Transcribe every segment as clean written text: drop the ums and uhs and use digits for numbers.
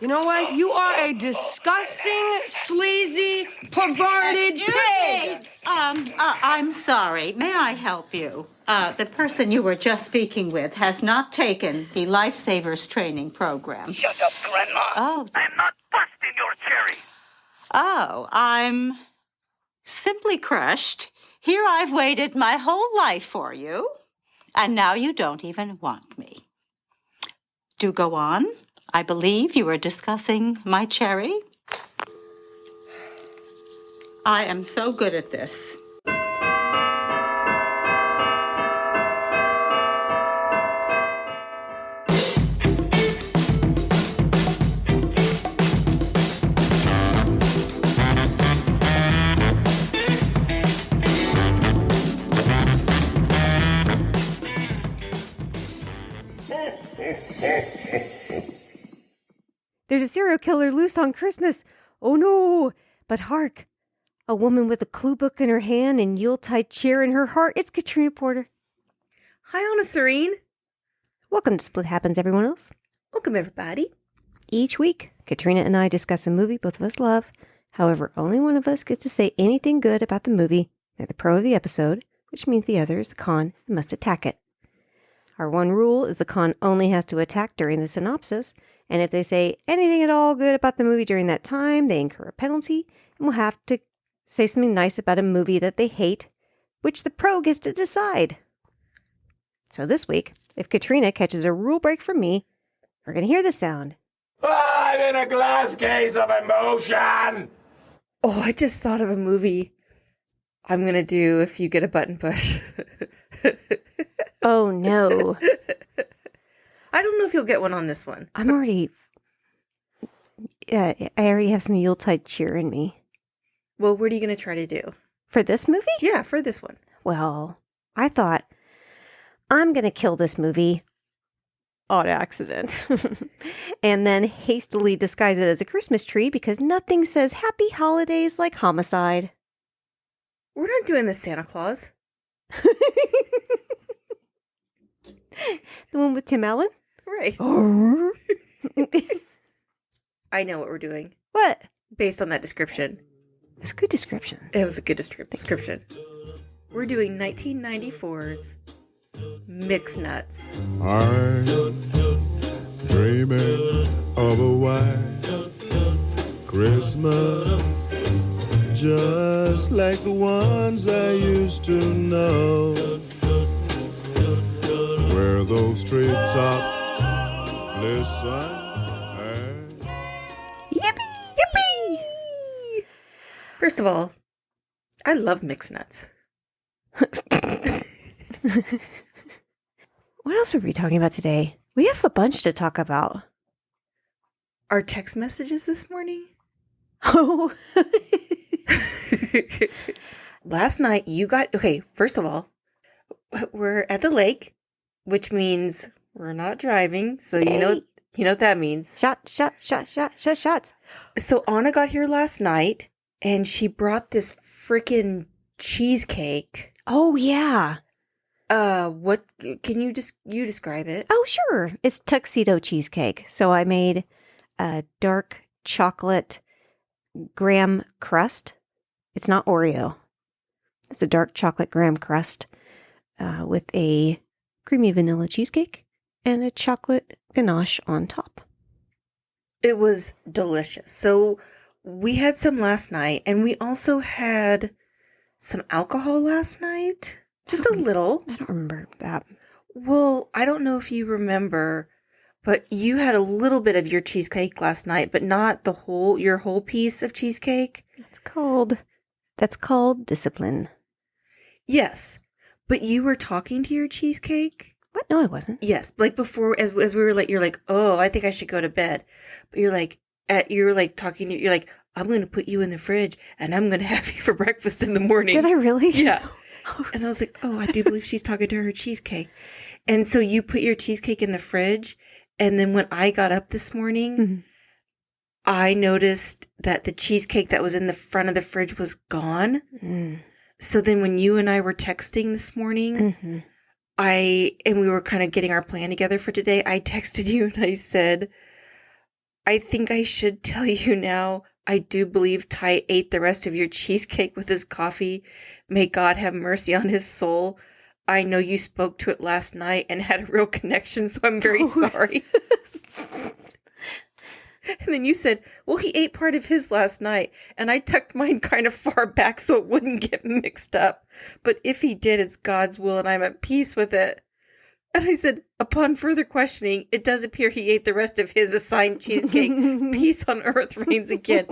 You know what? You are a disgusting, sleazy, perverted pig! I'm sorry. May I help you? The person you were just speaking with has not taken the Lifesavers training program. Shut up, Grandma. Oh. I'm not busting your cherry. Oh, I'm simply crushed. Here I've waited my whole life for you, and now you don't even want me. Do go on. I believe you were discussing my cherry. I am so good at this. There's a serial killer loose on Christmas. Oh no! But hark! A woman with a clue book in her hand and Yuletide cheer in her heart. It's Katrina Porter. Hi, Anna Serene. Welcome to Split Happens, everyone else. Welcome, everybody. Each week, Katrina and I discuss a movie both of us love. However, only one of us gets to say anything good about the movie. They're the pro of the episode, which means the other is the con and must attack it. Our one rule is the con only has to attack during the synopsis, and if they say anything at all good about the movie during that time, they incur a penalty and will have to say something nice about a movie that they hate, which the pro gets to decide. So this week, if Katrina catches a rule break from me, we're going to hear the sound. I'm in a glass case of emotion! Oh, I just thought of a movie I'm going to do if you get a button push. Oh, no. I don't know if you'll get one on this one. I already have some Yuletide cheer in me. Well, what are you going to try to do? For this movie? Yeah, for this one. Well, I thought, I'm going to kill this movie on accident. And then hastily disguise it as a Christmas tree because nothing says happy holidays like homicide. We're not doing the Santa Claus. The one with Tim Allen? Right. I know what we're doing. What? Based on that description. It's a good description. It was a good description. We're doing 1994's Mixed Nuts. I'm dreaming of a white Christmas, just like the ones I used to know, where those treetops glisten. Yippee! Yippee! First of all, I love Mixed Nuts. What else are we talking about today? We have a bunch to talk about. Our text messages this morning? Oh. Last night you got... Okay, first of all, we're at the lake, which means we're not driving. So you know what that means. Shots. So Anna got here last night, and she brought this freaking cheesecake. Oh, yeah. What can you describe it? Oh, sure. It's tuxedo cheesecake. So I made a dark chocolate graham crust. It's not Oreo. It's a dark chocolate graham crust with a creamy vanilla cheesecake and a chocolate ganache on top. It was delicious. So we had some last night, and we also had some alcohol last night. Just a little. I don't remember that. Well, I don't know if you remember, but you had a little bit of your cheesecake last night, but not your whole piece of cheesecake. That's called discipline. Yes, but you were talking to your cheesecake. What? No, I wasn't. Yes, like before, as we were like, you're like, oh, I think I should go to bed. But you're like, you're like, I'm going to put you in the fridge and I'm going to have you for breakfast in the morning. Did I really? Yeah. And I was like, oh, I do believe she's talking to her cheesecake. And so you put your cheesecake in the fridge. And then when I got up this morning, Mm-hmm. I noticed that the cheesecake that was in the front of the fridge was gone. Mm. So then when you and I were texting this morning, Mm-hmm. and we were kind of getting our plan together for today, I texted you and I said, I think I should tell you now. I do believe Ty ate the rest of your cheesecake with his coffee. May God have mercy on his soul. I know you spoke to it last night and had a real connection, so I'm very sorry. And then you said, well, he ate part of his last night, and I tucked mine kind of far back so it wouldn't get mixed up. But if he did, it's God's will, and I'm at peace with it. And I said, upon further questioning, it does appear he ate the rest of his assigned cheesecake. Peace on earth reigns again.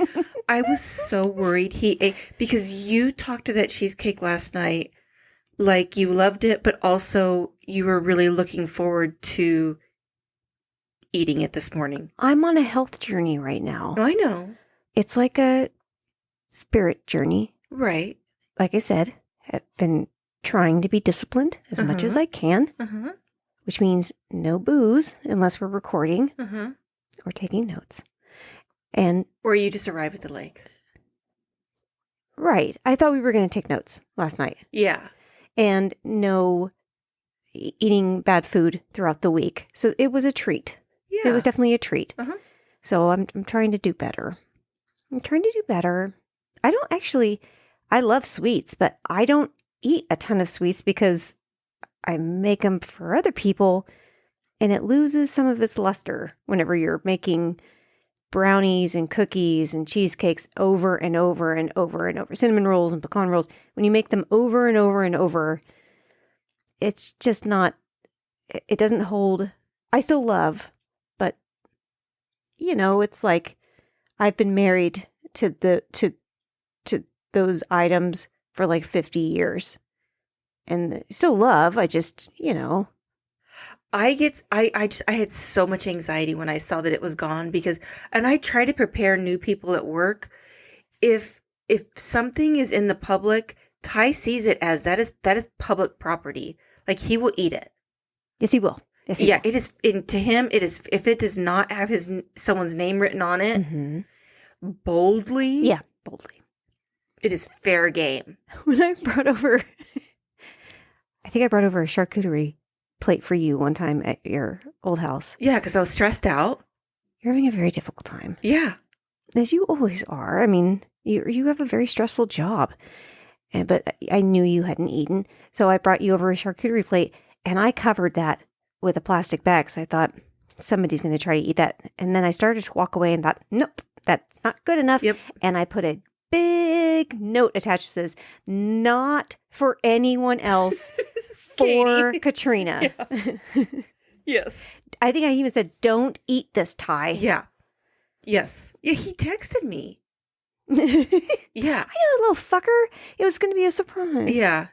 I was so worried he ate, because you talked to that cheesecake last night like you loved it, but also you were really looking forward to eating it this morning. I'm on a health journey right now. Oh, I know. It's like a spirit journey. Right. Like I said, I've been trying to be disciplined as much as I can, which means no booze unless we're recording or taking notes. And or you just arrive at the lake. Right. I thought we were going to take notes last night. Yeah. And no eating bad food throughout the week. So it was a treat. Yeah. It was definitely a treat. So I'm trying to do better. I love sweets, but I don't eat a ton of sweets because I make them for other people and it loses some of its luster whenever you're making brownies and cookies and cheesecakes over and over and over and over. Cinnamon rolls and pecan rolls. When you make them over and over and over, it's just not, it doesn't hold. I still love, but it's like I've been married to those items for like 50 years and still love. I just, I had so much anxiety when I saw that it was gone and I try to prepare new people at work. If something is in the public, Ty sees it as that is public property. Like he will eat it. Yes, he will. Yes, he will. It is. To him, it is. If it does not have someone's name written on it, boldly, it is fair game. When I brought over, I think I brought over a charcuterie plate for you one time at your old house. Yeah, because I was stressed out. You're having a very difficult time. Yeah. As you always are. I mean, you have a very stressful job. But I knew you hadn't eaten. So I brought you over a charcuterie plate and I covered that with a plastic bag. So I thought somebody's going to try to eat that. And then I started to walk away and thought, nope, that's not good enough. Yep. And I put a big note attached that says, not for anyone else, for Katrina. Yeah. Yes. I think I even said, don't eat this, Ty. Yeah. Yes. Yeah, he texted me. Yeah. I know, little fucker. It was going to be a surprise. Yeah.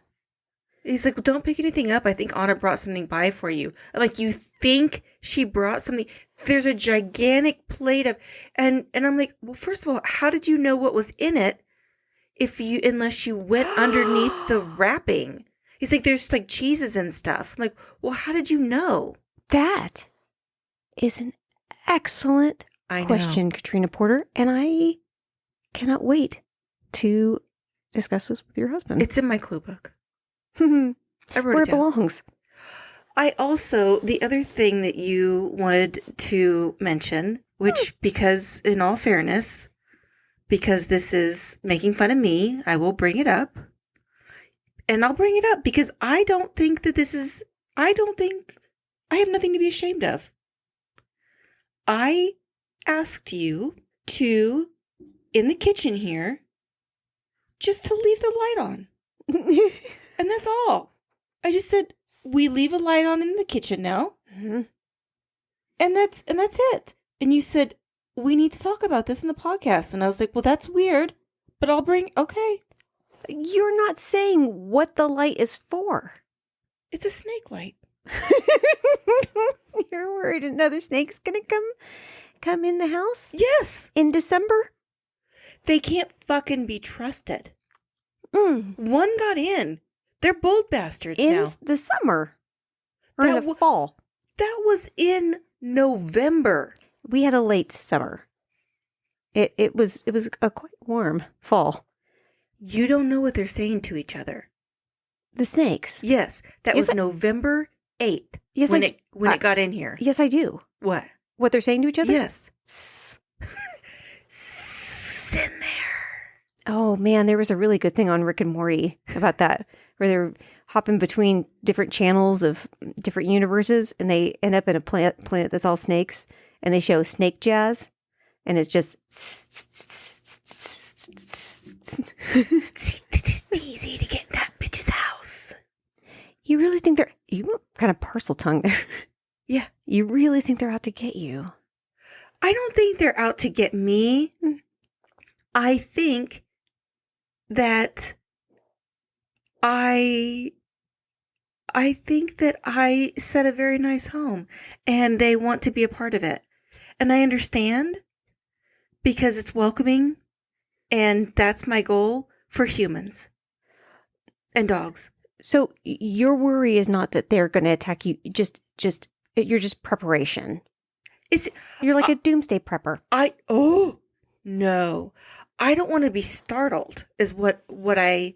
He's like, well, don't pick anything up. I think Anna brought something by for you. I'm like, you think she brought something? There's a gigantic plate of, and I'm like, well, first of all, how did you know what was in it unless you went underneath the wrapping? He's like, there's like cheeses and stuff. I'm like, well, how did you know? That is an excellent question, Katrina Porter. And I cannot wait to discuss this with your husband. It's in my clue book. I wrote Where it it down. belongs. I also, the other thing that you wanted to mention, which because in all fairness, because this is making fun of me, I will bring it up. And I'll bring it up because I don't think I have nothing to be ashamed of. I asked you to, in the kitchen here, just to leave the light on. And that's all. I just said, we leave a light on in the kitchen now. Mm-hmm. And that's it. And you said, we need to talk about this in the podcast. And I was like, well, that's weird, but okay. You're not saying what the light is for. It's a snake light. You're worried another snake's going to come in the house? Yes. In December? They can't fucking be trusted. Mm. One got in. They're bold bastards In now. the summer. Or in the fall. That was in November. We had a late summer. It was a quite warm fall. You don't know what they're saying to each other. The snakes. Yes, that was November 8th. Yes, when it got in here. Yes, I do. What They're saying to each other? Yes. Sit in there. Oh man, there was a really good thing on Rick and Morty about that, where they're hopping between different channels of different universes, and they end up in a planet that's all snakes, and they show snake jazz, and it's just It's easy to get in that bitch's house. You really think you kind of parcel tongue there? Yeah. You really think they're out to get you? I don't think they're out to get me. I think that I think that I set a very nice home and they want to be a part of it. And I understand because it's welcoming and that's my goal for humans and dogs. So your worry is not that they're going to attack you. You're just preparation. You're like a doomsday prepper. No. I don't want to be startled is what I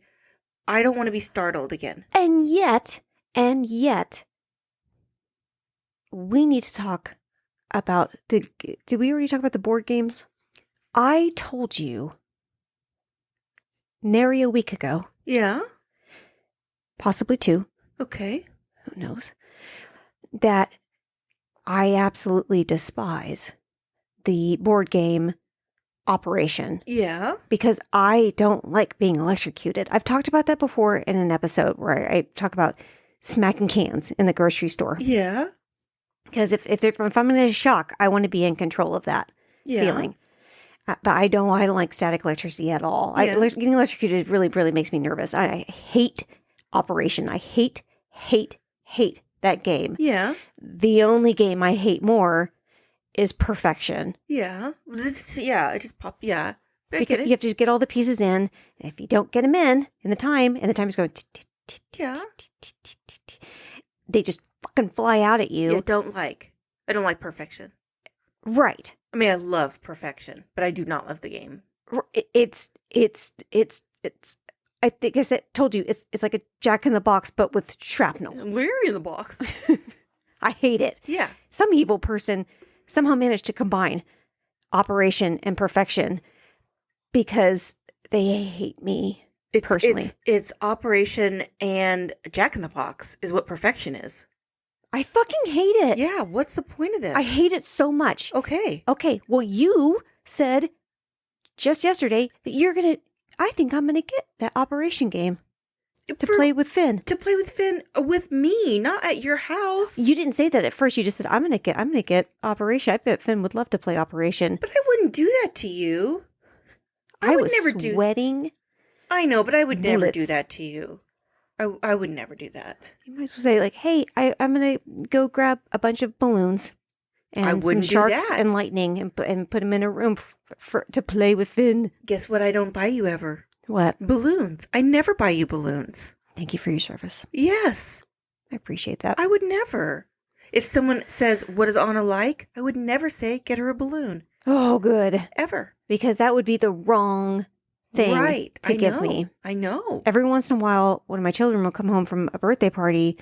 don't want to be startled again. And yet, we need to talk about did we already talk about the board games? I told you nary a week ago. Yeah. Possibly 2. Okay. Who knows? That I absolutely despise the board game Operation. Yeah. Because I don't like being electrocuted. I've talked about that before in an episode where I talk about smacking cans in the grocery store. Yeah. Because if I'm in a shock, I want to be in control of that feeling. But I don't like static electricity at all. Yeah. Getting electrocuted really, really makes me nervous. I hate Operation. I hate that game. Yeah. The only game I hate more is Perfection. Yeah. It just pop. Yeah. I Because get it. you have to get all the pieces in. And if you don't get them in the time, and the time is going, Yeah. they just fucking fly out at you. I don't like perfection. Right. I mean, I love perfection, but I do not love the game. It's. I think I told you it's like a Jack in the Box, but with shrapnel. Larry in the box. I hate it. Yeah. Some evil person somehow managed to combine Operation and Perfection because they hate me personally. It's Operation and Jack in the Box is what perfection is. I fucking hate it. Yeah. What's the point of this? I hate it so much. Okay. Well, you said just yesterday that I think I'm going to get that Operation game to play with Finn. To play with Finn with me, not at your house. You didn't say that at first. You just said, I'm going to get Operation. I bet Finn would love to play Operation. But I wouldn't do that to you. I was sweating. I know, but I would never do bullets. that to you. I would never do that. You might as well say, like, hey, I'm going to go grab a bunch of balloons and some wouldn't do sharks that. and lightning and put them in a room to play with Finn. Guess what I don't buy you ever? What? Balloons. I never buy you balloons. Thank you for your service. Yes. I appreciate that. I would never. If someone says, what is Anna like? I would never say, get her a balloon. Oh, good. Ever. Because that would be the wrong thing to give me. I know. Every once in a while, one of my children will come home from a birthday party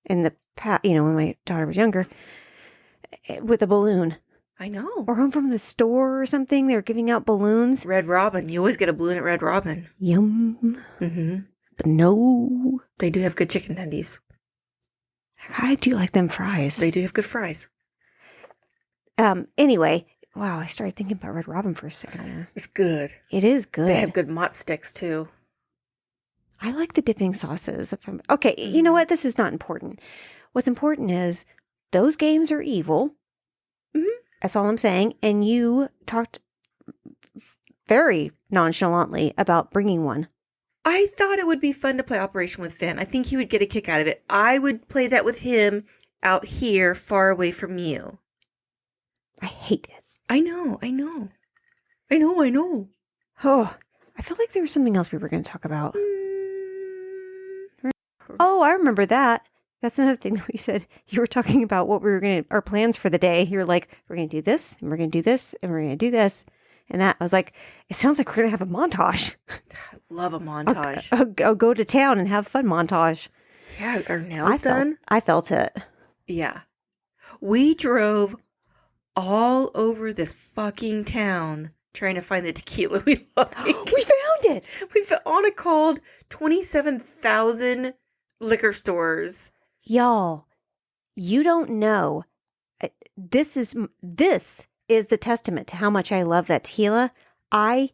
in the past, when my daughter was younger, with a balloon. I know. Or home from the store or something. They were giving out balloons. Red Robin. You always get a balloon at Red Robin. Yum. Mm-hmm. But no. They do have good chicken tendies. I do like them fries. They do have good fries. Anyway, wow, I started thinking about Red Robin for a second there. It's good. It is good. They have good mott sticks too. I like the dipping sauces. Okay, you know what? This is not important. What's important is those games are evil. Mm-hmm. That's all I'm saying. And you talked very nonchalantly about bringing one. I thought it would be fun to play Operation with Finn. I think he would get a kick out of it. I would play that with him out here, far away from you. I hate it. I know. Oh, I felt like there was something else we were going to talk about. Oh, I remember that. That's another thing that we said. You were talking about what we were our plans for the day. You're like, we're going to do this, and we're going to do this, and we're going to do this. And that, I was like, it sounds like we're going to have a montage. I love a montage. I'll go to town and have fun montage. Yeah, our nails done. I felt it. Yeah. We drove all over this fucking town trying to find the tequila we like. We found it. Anna called 27,000 liquor stores. Y'all, you don't know. This is the testament to how much I love that tequila. I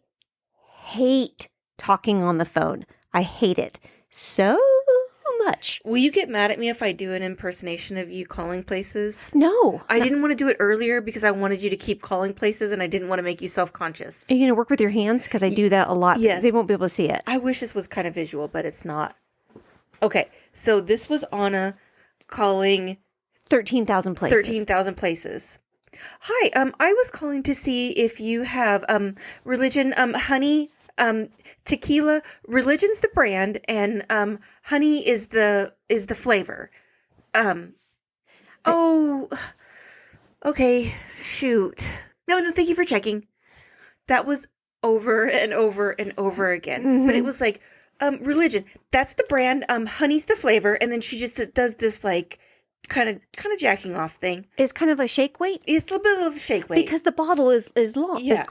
hate talking on the phone. I hate it so much. Will you get mad at me if I do an impersonation of you calling places? No. I didn't want to do it earlier because I wanted you to keep calling places and I didn't want to make you self-conscious. Are you going to work with your hands? Because I do that a lot. Yes. They won't be able to see it. I wish this was kind of visual, but it's not. Okay, so this was Anna calling 13,000 places. 13,000 places. Hi, I was calling to see if you have religion, honey, tequila. Religion's the brand, and honey is the flavor. Oh, okay, shoot. No, thank you for checking. That was over and over and over again. Mm-hmm. But it was like, religion, that's the brand, honey's the flavor, and then she just does this like kind of jacking off thing. It's kind of a shake weight. It's a little bit of a shake weight. Because the bottle is long. Yeah.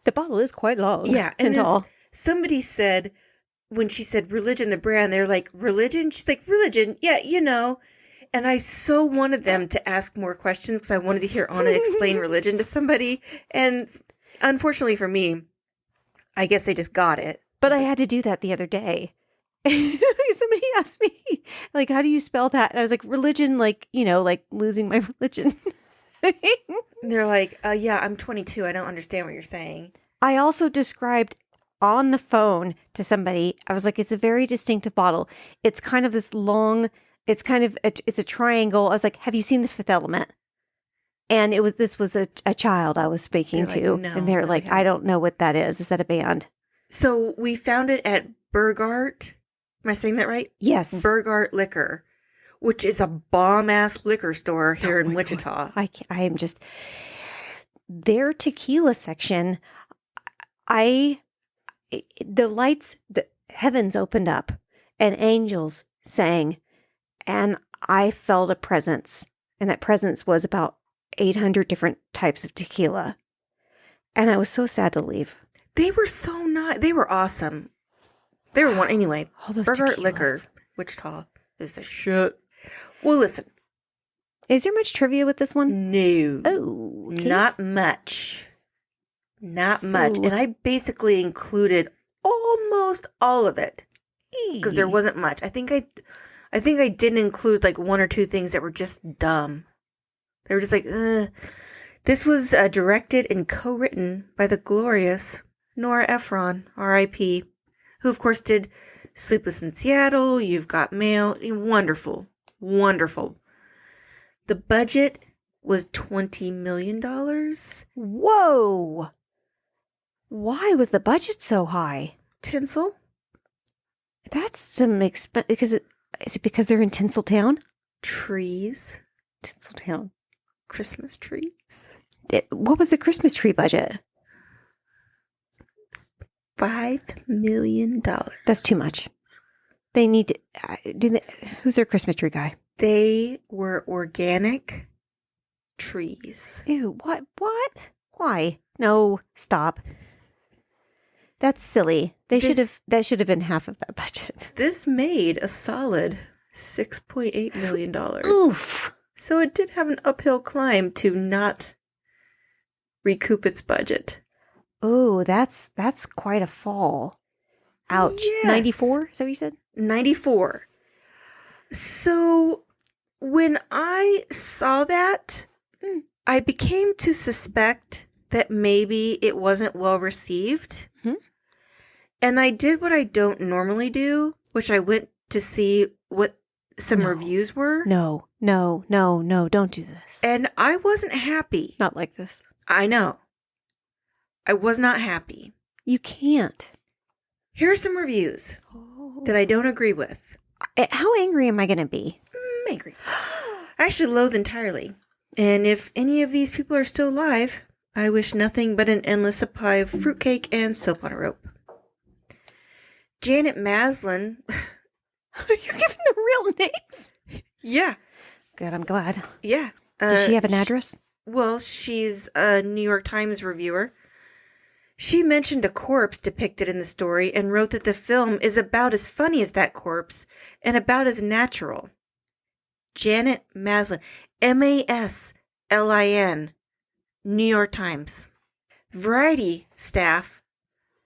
The bottle is quite long. Yeah. And tall. Somebody said, when she said religion, the brand, they're like, religion? She's like, religion? Yeah, you know. And I so wanted them to ask more questions because I wanted to hear Anna explain religion to somebody. And unfortunately for me, I guess they just got it. But I had to do that the other day. Somebody asked me, like, how do you spell that? And I was like, religion, like, you know, like losing my religion. They're like, yeah, I'm 22. I don't understand what you're saying. I also described on the phone to somebody, I was like, it's a very distinctive bottle. It's kind of this long, it's a triangle. I was like, have you seen The Fifth Element? And this was a child I was speaking to. No, and they're like, I don't know what that is. Is that a band? So we found it at Burgart. Am I saying that right? Yes. Burgart Liquor, which is a bomb-ass liquor store here in Wichita. I am just... Their tequila section, the lights, the heavens opened up and angels sang, and I felt a presence. And that presence was about 800 different types of tequila. And I was so sad to leave. They were so nice. They were awesome. They were one anyway. All those Burgart tequilas. Liquor, Wichita is the shit. Well, listen. Is there much trivia with this one? No. Oh, okay. Not much. Not much. So- And I basically included almost all of it because there wasn't much. I think I didn't include like one or two things that were just dumb. They were just like, This was directed and co-written by the glorious Nora Ephron, R.I.P., who, of course, did Sleepless in Seattle, You've Got Mail. Wonderful. Wonderful. The budget was $20 million. Whoa! Why was the budget so high? Tinsel? That's some expense. Is it because they're in Tinseltown? Trees. Tinseltown. Christmas trees. What was the Christmas tree budget? $5 million. That's too much. They need to. Who's their Christmas tree guy? They were organic trees. Ew, what? Why? No, stop. That's silly. That should have been half of that budget. This made a solid $6.8 million. Oof. So it did have an uphill climb to not recoup its budget. Oh, that's quite a fall. Ouch. Yes. 94? Is that what you said? 94. So when I saw that, I became to suspect that maybe it wasn't well received. Hmm? And I did what I don't normally do, which I went to see what some reviews were. No, don't do this. And I wasn't happy. Not like this. I know. I was not happy. You can't. Here are some reviews that I don't agree with. How angry am I going to be? Angry. I actually loathe entirely. And if any of these people are still alive, I wish nothing but an endless supply of fruitcake and soap on a rope. Janet Maslin. You're giving the real names? Yeah. Good, I'm glad. Yeah. Does she have an address? Well, she's a New York Times reviewer. She mentioned a corpse depicted in the story and wrote that the film is about as funny as that corpse and about as natural. Janet Maslin, Maslin, New York Times. Variety staff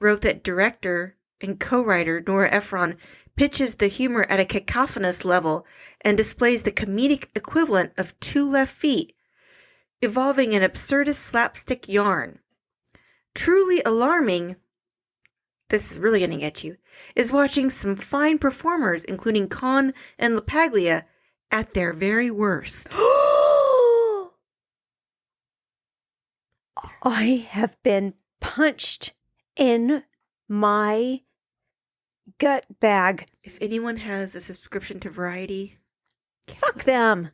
wrote that director and co-writer Nora Ephron pitches the humor at a cacophonous level and displays the comedic equivalent of 2 left feet, evolving an absurdist slapstick yarn. Truly alarming, this is really going to get you, is watching some fine performers, including Kahn and Lapaglia, at their very worst. I have been punched in my gut bag. If anyone has a subscription to Variety, Fuck them.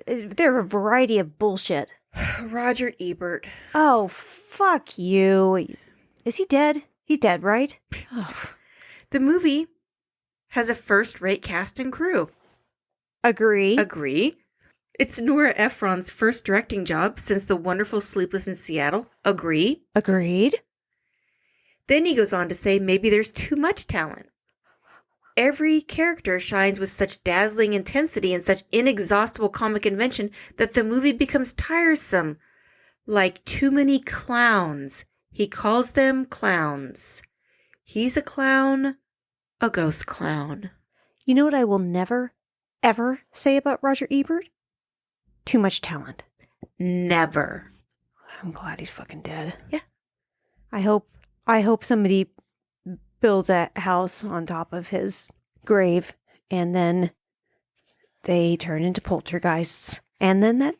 They're a variety of bullshit. Roger Ebert. Oh, fuck you. Is he dead? He's dead, right? Oh. The movie has a first-rate cast and crew. Agree. Agree. It's Nora Ephron's first directing job since The Wonderful Sleepless in Seattle. Agree. Agreed. Then he goes on to say maybe there's too much talent. Every character shines with such dazzling intensity and such inexhaustible comic invention that the movie becomes tiresome. Like too many clowns. He calls them clowns. He's a clown, a ghost clown. You know what I will never, ever say about Roger Ebert? Too much talent. Never. I'm glad he's fucking dead. Yeah. I hope somebody builds a house on top of his grave and then they turn into poltergeists. And then that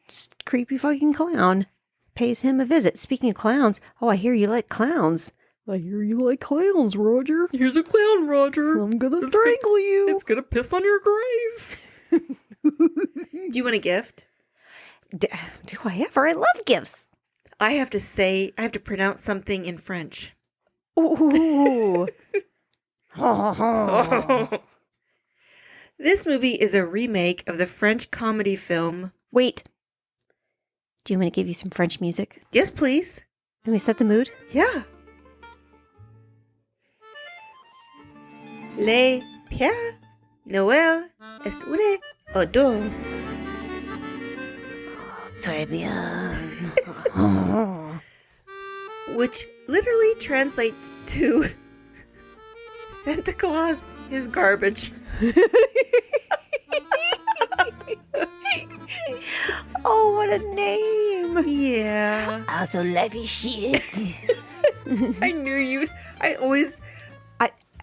creepy fucking clown pays him a visit. Speaking of clowns, I hear you like clowns. I hear you like clowns, Roger. Here's a clown, Roger. I'm gonna strangle you. It's gonna piss on your grave. Do you want a gift? Do I ever? I love gifts. I have to pronounce something in French. Ooh. This movie is a remake of the French comedy film. Wait. Do you want me to give you some French music? Yes, please. Can we set the mood? Yeah. Le Pear Noël est une odeur. Très bien. Which literally translates to Santa Claus is garbage. Oh, what a name. Yeah. Also levy shit. I knew you'd.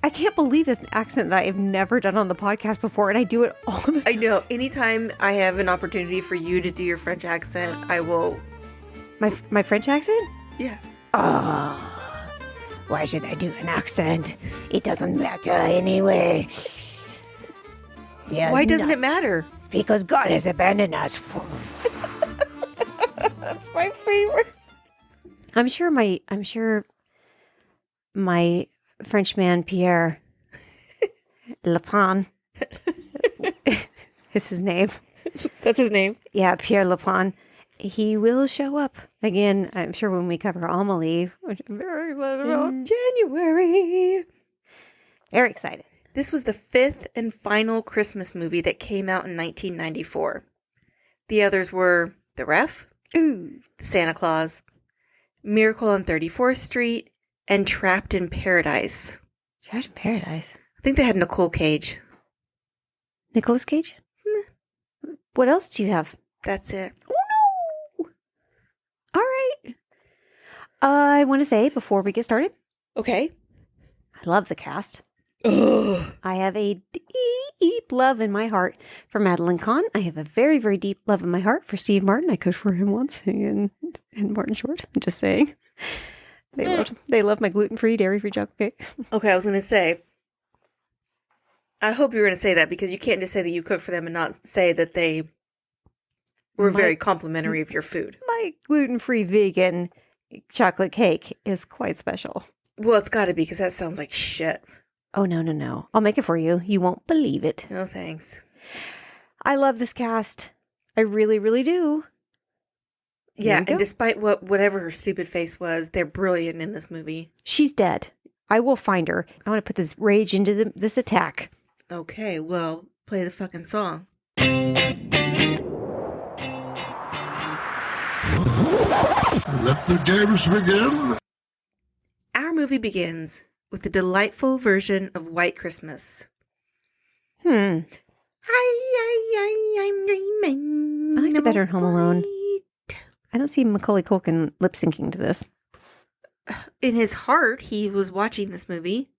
I can't believe it's an accent that I have never done on the podcast before, and I do it all the time. I know. Anytime I have an opportunity for you to do your French accent, I will. My French accent? Yeah. Oh, why should I do an accent? It doesn't matter anyway. Why doesn't it matter? Because God has abandoned us. That's my favorite. I'm sure my Frenchman Pear Lapin is his name. That's his name. Yeah, Pierre Lapin. He will show up again. I'm sure when we cover Amelie, which I'm very excited about. In January. Very excited. This was the 5th and final Christmas movie that came out in 1994. The others were The Ref, Ooh. The Santa Claus, Miracle on 34th Street, and Trapped in Paradise. Trapped in Paradise. I think they had Nicole Cage. Nicolas Cage? What else do you have? That's it. Oh, no! All right. I want to say, before we get started, Okay. I love the cast. Ugh. I have a deep love in my heart for Madeline Kahn. I have a very, very deep love in my heart for Steve Martin. I coached for him once in Martin Short. I'm just saying. They love my gluten-free, dairy-free chocolate cake. Okay, I was going to say, I hope you were going to say that because you can't just say that you cooked for them and not say that they were very complimentary of your food. My gluten-free vegan chocolate cake is quite special. Well, it's got to be because that sounds like shit. Oh, no. I'll make it for you. You won't believe it. No, thanks. I love this cast. I really, really do. Yeah, we go. and despite whatever her stupid face was, they're brilliant in this movie. She's dead. I will find her. I want to put this rage into this attack. Okay, well, play the fucking song. Let the games begin. Our movie begins with a delightful version of White Christmas. I I'm dreaming. liked it better in Home Alone. white. I don't see Macaulay Culkin lip syncing to this. In his heart, he was watching this movie.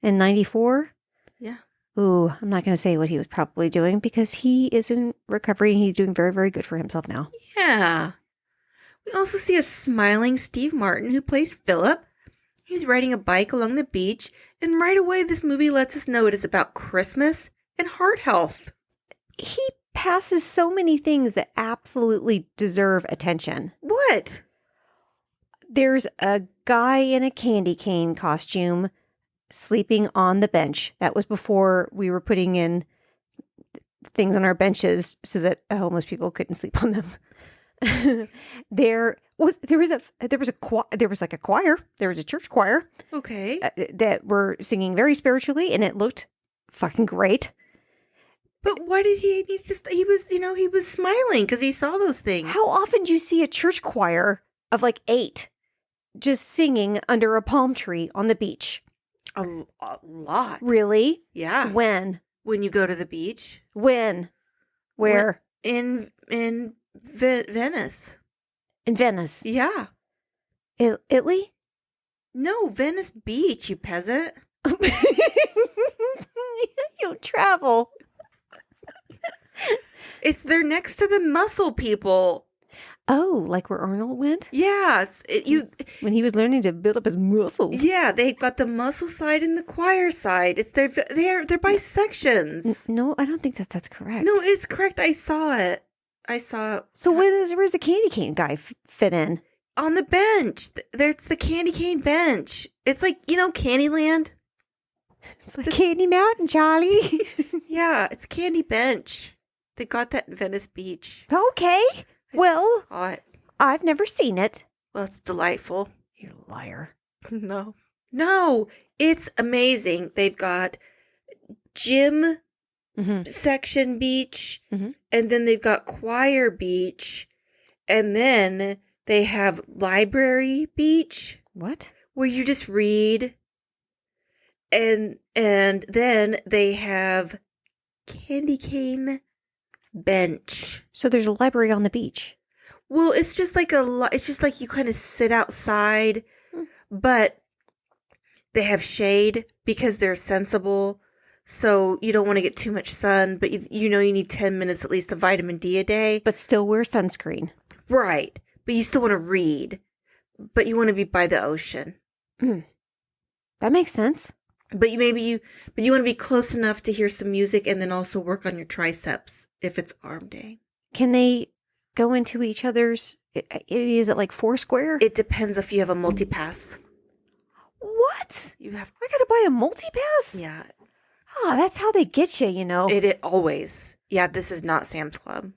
In 94? Yeah. Ooh, I'm not going to say what he was probably doing because he is in recovery and he's doing very, very good for himself now. Yeah. We also see a smiling Steve Martin who plays Philip. He's riding a bike along the beach, and right away this movie lets us know it is about Christmas and heart health. He passes so many things that absolutely deserve attention. What? There's a guy in a candy cane costume sleeping on the bench. That was before we were putting in things on our benches so that homeless people couldn't sleep on them. There was a choir. There was a church choir Okay. that were singing very spiritually, and it looked fucking great. But why did he was smiling because he saw those things. How often do you see a church choir of like 8 just singing under a palm tree on the beach? A lot. Really? Yeah. When? When you go to the beach. When? Where? In Venice. In Venice. Yeah. Italy? No, Venice Beach, you peasant. You don't travel. They're next to the muscle people. Oh, like where Arnold went? Yeah, When he was learning to build up his muscles. Yeah, they've got the muscle side and the choir side. They're by sections. No, I don't think that's correct. No, it's correct. I saw it. So where's the candy cane guy fit in? On the bench. There's the candy cane bench. It's like, Candyland. It's like Candy Mountain, Charlie. Yeah, it's Candy Bench. They got that in Venice Beach. Okay. Well, Hot. I've never seen it. Well, it's delightful. You liar. No, it's amazing. They've got gym Mm-hmm. section beach, Mhm. and then they've got choir beach, and then they have library beach What? where you just read, and then they have candy cane bench. So there's a library on the beach. Well, it's just like it's just like you kind of sit outside, but they have shade because they're sensible. So you don't want to get too much sun, but you need 10 minutes at least of vitamin D a day. But still wear sunscreen. Right. But you still want to read, but you want to be by the ocean. That makes sense. But you want to be close enough to hear some music and then also work on your triceps if it's arm day. Can they go into each other's, is it like Foursquare? It depends if you have a multi-pass. What? You have, I gotta buy a multi-pass? yeah. Oh, that's how they get you, It always. Yeah, this is not Sam's Club.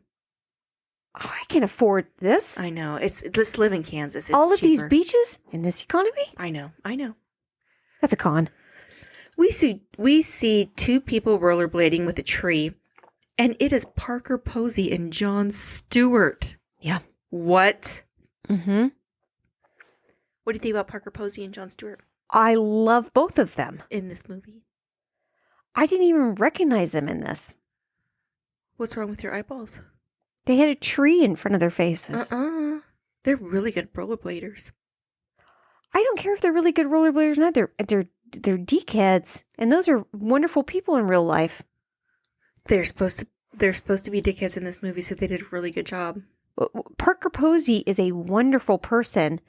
Oh, I can afford this. I know. Let's live in Kansas. It's All of these cheaper. beaches in this economy? I know. That's a con. We see two people rollerblading with a tree, and it is Parker Posey and Jon Stewart. Yeah. What? Mm-hmm. What do you think about Parker Posey and Jon Stewart I love both of them. in this movie? I didn't even recognize them in this. What's wrong with your eyeballs? They had a tree in front of their faces. They're really good rollerbladers. I don't care if they're really good rollerbladers or not. They're dickheads, and those are wonderful people in real life. They're supposed to be dickheads in this movie, so they did a really good job. Parker Posey is a wonderful person,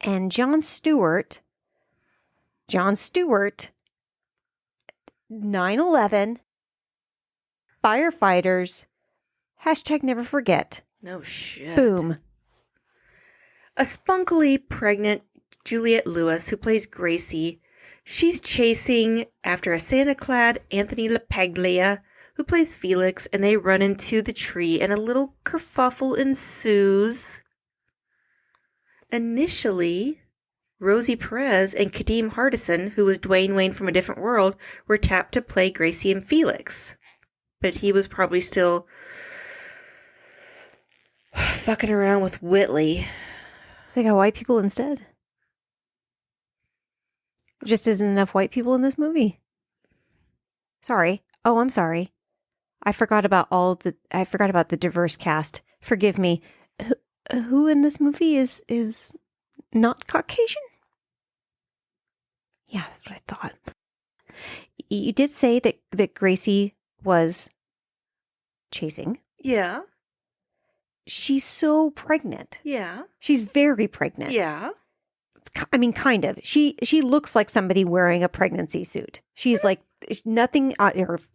and Jon Stewart, 9/11, firefighters, #never forget. No shit. Boom. A spunkily pregnant Juliette Lewis, who plays Gracie, she's chasing after a Santa-clad Anthony Lapaglia, who plays Felix, and they run into the tree, and a little kerfuffle ensues. Initially, Rosie Perez and Kadeem Hardison, who was Dwayne Wayne from a different world, were tapped to play Gracie and Felix. But he was probably still fucking around with Whitley. So they got white people instead. Just isn't enough white people in this movie. Sorry. Oh, I'm sorry. I forgot about the diverse cast. Forgive me. Who in this movie is not Caucasian? Yeah, that's what I thought. You did say that Gracie was chasing. Yeah. She's so pregnant. Yeah. She's very pregnant. Yeah. I mean, kind of. She looks like somebody wearing a pregnancy suit. She's like nothing.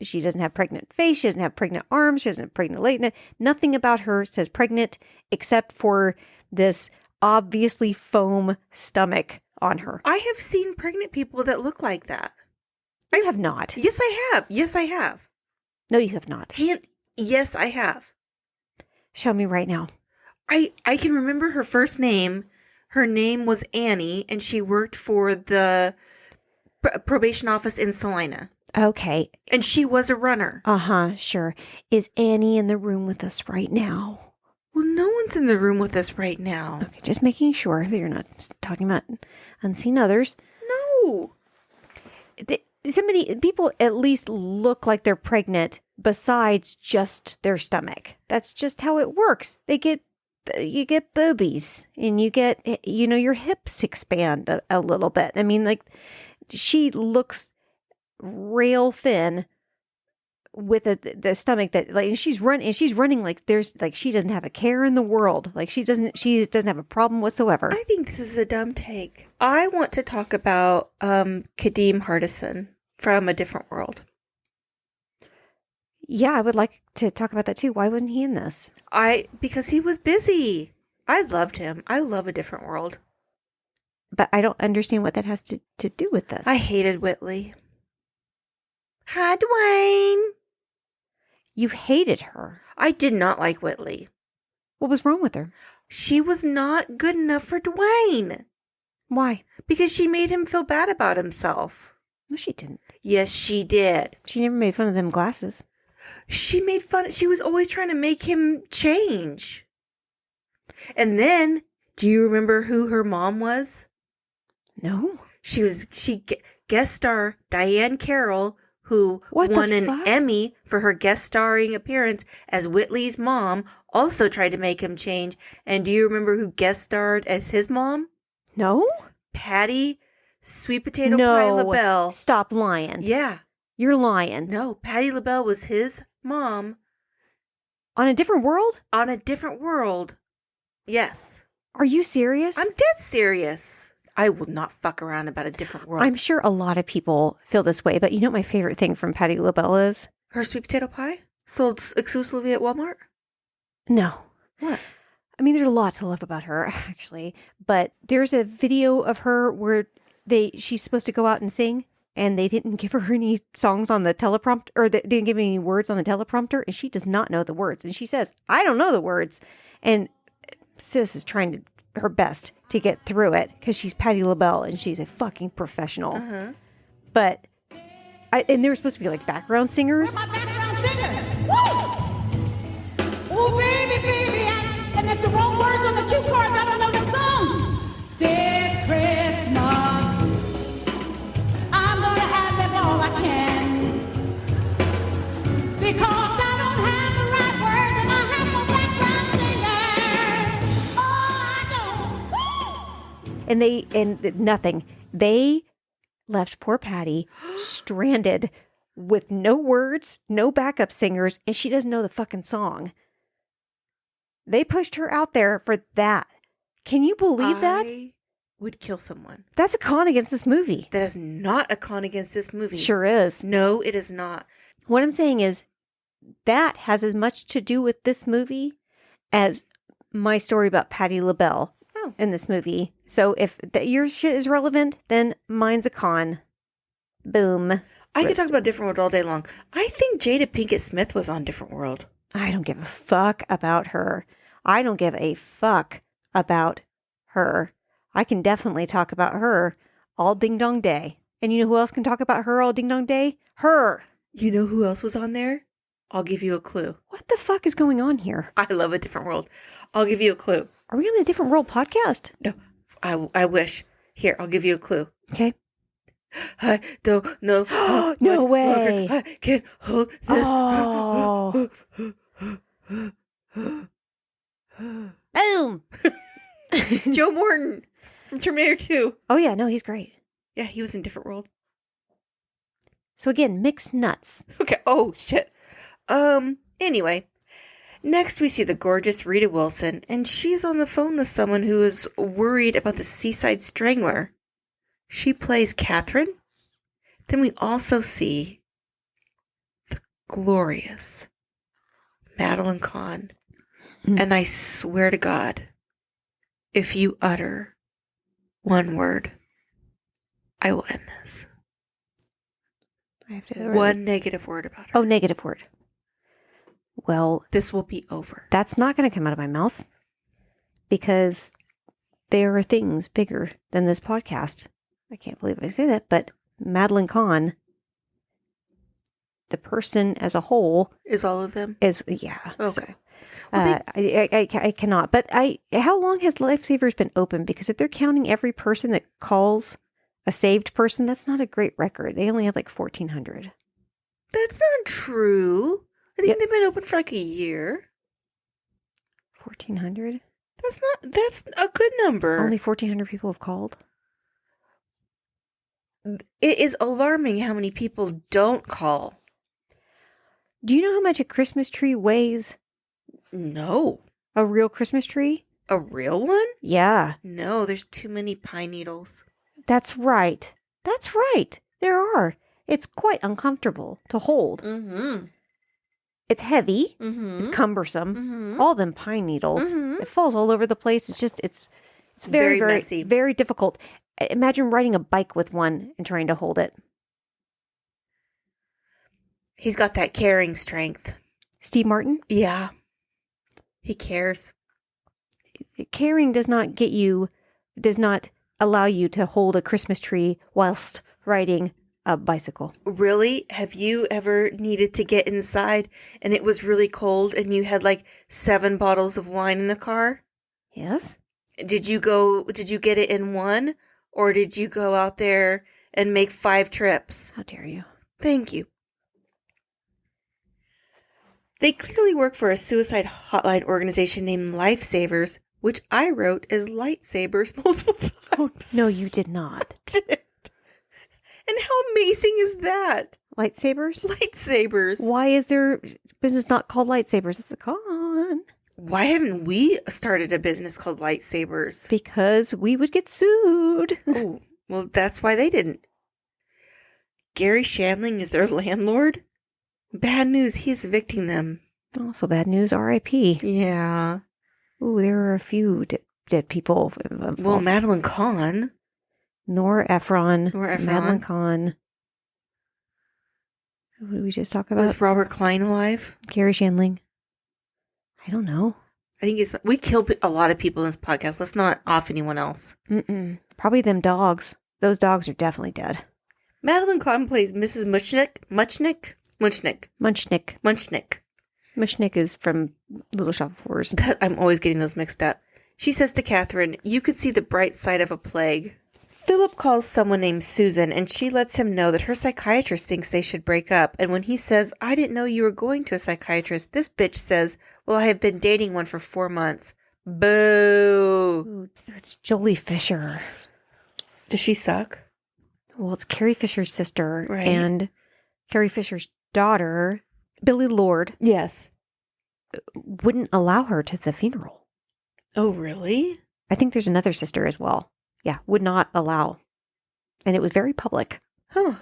She doesn't have pregnant face. She doesn't have pregnant arms. She doesn't have pregnant leg. Nothing about her says pregnant, except for this obviously foam stomach on her. I have seen pregnant people that look like that. You have not. Yes, I have. Yes, I have. No, you have not. Yes, I have. Show me right now. I can remember her first name. Her name was Annie, and she worked for the probation office in Salina. Okay. And she was a runner. Uh-huh, sure. Is Annie in the room with us right now? Well, no one's in the room with us right now. Okay, just making sure that you're not talking about unseen others. No. People at least look like they're pregnant besides just their stomach. That's just how it works. You get boobies and you get, your hips expand a little bit. I mean, like, she looks rail thin with the stomach that, like, and she's running like there's, like, she doesn't have a care in the world. Like, she doesn't have a problem whatsoever. I think this is a dumb take. I want to talk about Kadeem Hardison from A Different World. Yeah, I would like to talk about that too. Why wasn't he in this? Because he was busy. I loved him. I love A Different World. But I don't understand what that has to do with this. I hated Whitley. Hi, Dwayne. You hated her. I did not like Whitley. What was wrong with her? She was not good enough for Dwayne. Why? Because she made him feel bad about himself. No, she didn't. Yes, she did. She never made fun of them glasses. She made fun. She was always trying to make him change. And then, do you remember who her mom was? No. She guest star Diane Carroll, who won an Emmy for her guest starring appearance as Whitley's mom, also tried to make him change. And do you remember who guest starred as his mom? No. Patty Sweet Potato Pie LaBelle. Stop lying. Yeah. You're lying. No, Patty LaBelle was his mom. On A Different World? On A Different World. Yes. Are you serious? I'm dead serious. I will not fuck around about A Different World. I'm sure a lot of people feel this way, but you know what my favorite thing from Patty LaBelle is? Her sweet potato pie? Sold exclusively at Walmart? No. What? I mean, there's a lot to love about her, actually. But there's a video of her where she's supposed to go out and sing, and they didn't give her any songs on the teleprompter, or they didn't give any words on the teleprompter, and she does not know the words. And she says, I don't know the words. And Sis is trying her best to get through it because she's Patty LaBelle and she's a fucking professional. Uh-huh. But, and they're supposed to be like background singers. My background singers. Woo! Oh, baby, and there's the wrong words on the cue cards. I don't know the song. This Christmas, I'm gonna have them all I can. Because I don't have the right words and I have no background singers. Oh, I don't. Woo! They left poor Patty stranded with no words, no backup singers, and she doesn't know the fucking song. They pushed her out there for that. Can you believe that? I would kill someone. That's a con against this movie. That is not a con against this movie. Sure is. No, it is not. What I'm saying is that has as much to do with this movie as my story about Patty LaBelle in this movie. So if your shit is relevant, then mine's a con. Boom. I could talk about Different World all day long. I think Jada Pinkett Smith was on Different World. I don't give a fuck about her. I don't give a fuck about her. I can definitely talk about her all ding dong day. And you know who else can talk about her all ding dong day? Her. You know who else was on there? I'll give you a clue. What the fuck is going on here? I love A Different World. I'll give you a clue. Are we on a Different World podcast? No, I wish. Here, I'll give you a clue. Okay. I don't know. how No much way. longer I can hold this. Oh. Boom. Joe Morton from Terminator 2. Oh, yeah. No, he's great. Yeah, he was in Different World. So again, mixed nuts. Okay. Oh, shit. Anyway. Next, we see the gorgeous Rita Wilson, and she's on the phone with someone who is worried about the Seaside Strangler. She plays Catherine. Then we also see the glorious Madeline Kahn. And I swear to God, if you utter one word, I will end this. I have to One negative word about her. Oh, negative word. Well, This will be over. that's not going to come out of my mouth because there are things bigger than this podcast. I can't believe I say that, but Madeline Kahn, the person as a whole, Is all of them? is, yeah. So, Okay. Well, I cannot. But how long has Lifesavers been open? Because if they're counting every person that calls a saved person, that's not a great record. They only have like 1,400. That's not true. I think Yeah. they've been open for like a year. 1,400? That's a good number. Only 1,400 people have called. It is alarming how many people don't call. Do you know how much a Christmas tree weighs? No. A real Christmas tree? A real one? Yeah, No, there's too many pine needles. that's right. That's right. There are. It's quite uncomfortable to hold. Mm-hmm. It's heavy. Mm-hmm. It's cumbersome. Mm-hmm. All them pine needles. Mhm. It falls all over the place. It's just, it's very, Very very, messy. very difficult. Imagine riding a bike with one and trying to hold it. He's got that carrying strength. Steve Martin, Yeah. He cares. carrying does not allow you to hold a Christmas tree whilst riding a bicycle. Really? Have you ever needed to get inside and it was really cold and you had like 7 bottles of wine in the car? Yes? Did you get it in one, or did you go out there and make 5 trips? How dare you? Thank you. They clearly work for a suicide hotline organization named Lifesavers, which I wrote as lightsabers multiple times. No, you did not. And how amazing is that? Lightsabers? Lightsabers. Why is their business not called Lightsabers? It's a con. Why haven't we started a business called Lightsabers? Because we would get sued. Oh, well, that's why they didn't. Garry Shandling is their landlord. Bad news, he is evicting them. Also bad news, R.I.P. Yeah. Ooh, there are a few dead people. Well, Madeline Kahn. Nora Ephron. Nora Ephron. Madeline Kahn. Who did we just talk about? Was Robert Klein alive? Garry Shandling. I don't know. I think we killed a lot of people in this podcast. Let's not off anyone else. Mm-mm. Probably them dogs. Those dogs are definitely dead. Madeline Kahn plays Mrs. Muchnick. Mushnick is from Little Shop of Horrors. I'm always getting those mixed up. She says to Catherine, "You could see the bright side of a plague." Philip calls someone named Susan, and she lets him know that her psychiatrist thinks they should break up. And when he says, "I didn't know you were going to a psychiatrist," this bitch says, "Well, I have been dating one for 4 months." Boo. Ooh, it's Jolie Fisher. Does she suck? Well, it's Carrie Fisher's sister Right. and Carrie Fisher's daughter, Billy Lord, Yes. wouldn't allow her to the funeral. Oh, really? I think there's another sister as well. Yeah, would not allow. And it was very public. Huh.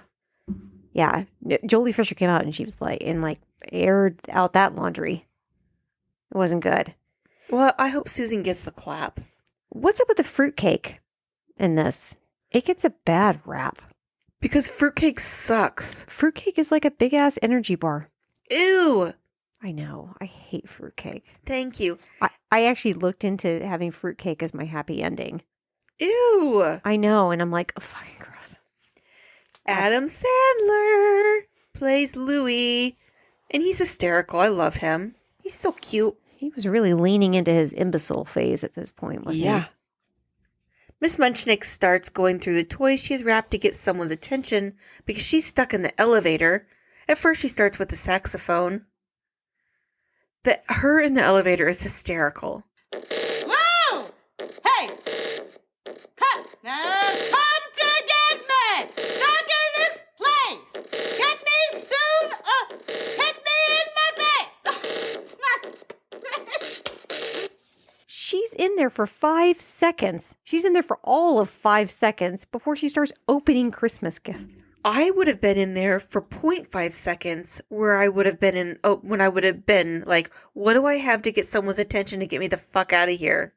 Yeah, Jolie Fisher came out and she was aired out that laundry. It wasn't good. Well, I hope Susan gets the clap. What's up with the fruitcake in this? It gets a bad rap. Because fruitcake sucks. Fruitcake is like a big ass energy bar. Ew. I know. I hate fruitcake. Thank you. I actually looked into having fruitcake as my happy ending. Ew. I know, and I'm like, oh, fucking gross. Adam Sandler plays Louis, and he's hysterical. I love him. He's so cute. He was really leaning into his imbecile phase at this point, wasn't he? Miss Munchnick starts going through the toys she has wrapped to get someone's attention because she's stuck in the elevator. At first, she starts with the saxophone. Her in the elevator is hysterical. Whoa! Hey! Come to get me! Stuck in this place! Get me soon or hit me in my face! She's in there for 5 seconds. She's in there for all of 5 seconds before she starts opening Christmas gifts. I would have been in there for 0.5 seconds where I would have been when I would have been like, what do I have to get someone's attention to get me the fuck out of here?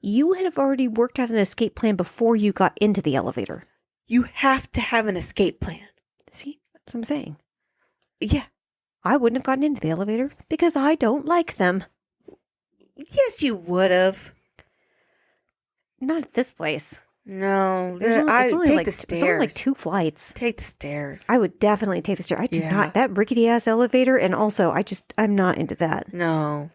You had already worked out an escape plan before you got into the elevator. You have to have an escape plan. See, that's what I'm saying. Yeah. I wouldn't have gotten into the elevator because I don't like them. Yes, you would have. Not at this place. No, It's only take like, the it's only stairs. like 2 flights. Take the stairs. I would definitely take the stairs. I do not. That rickety ass elevator. And also, I'm not into that. No.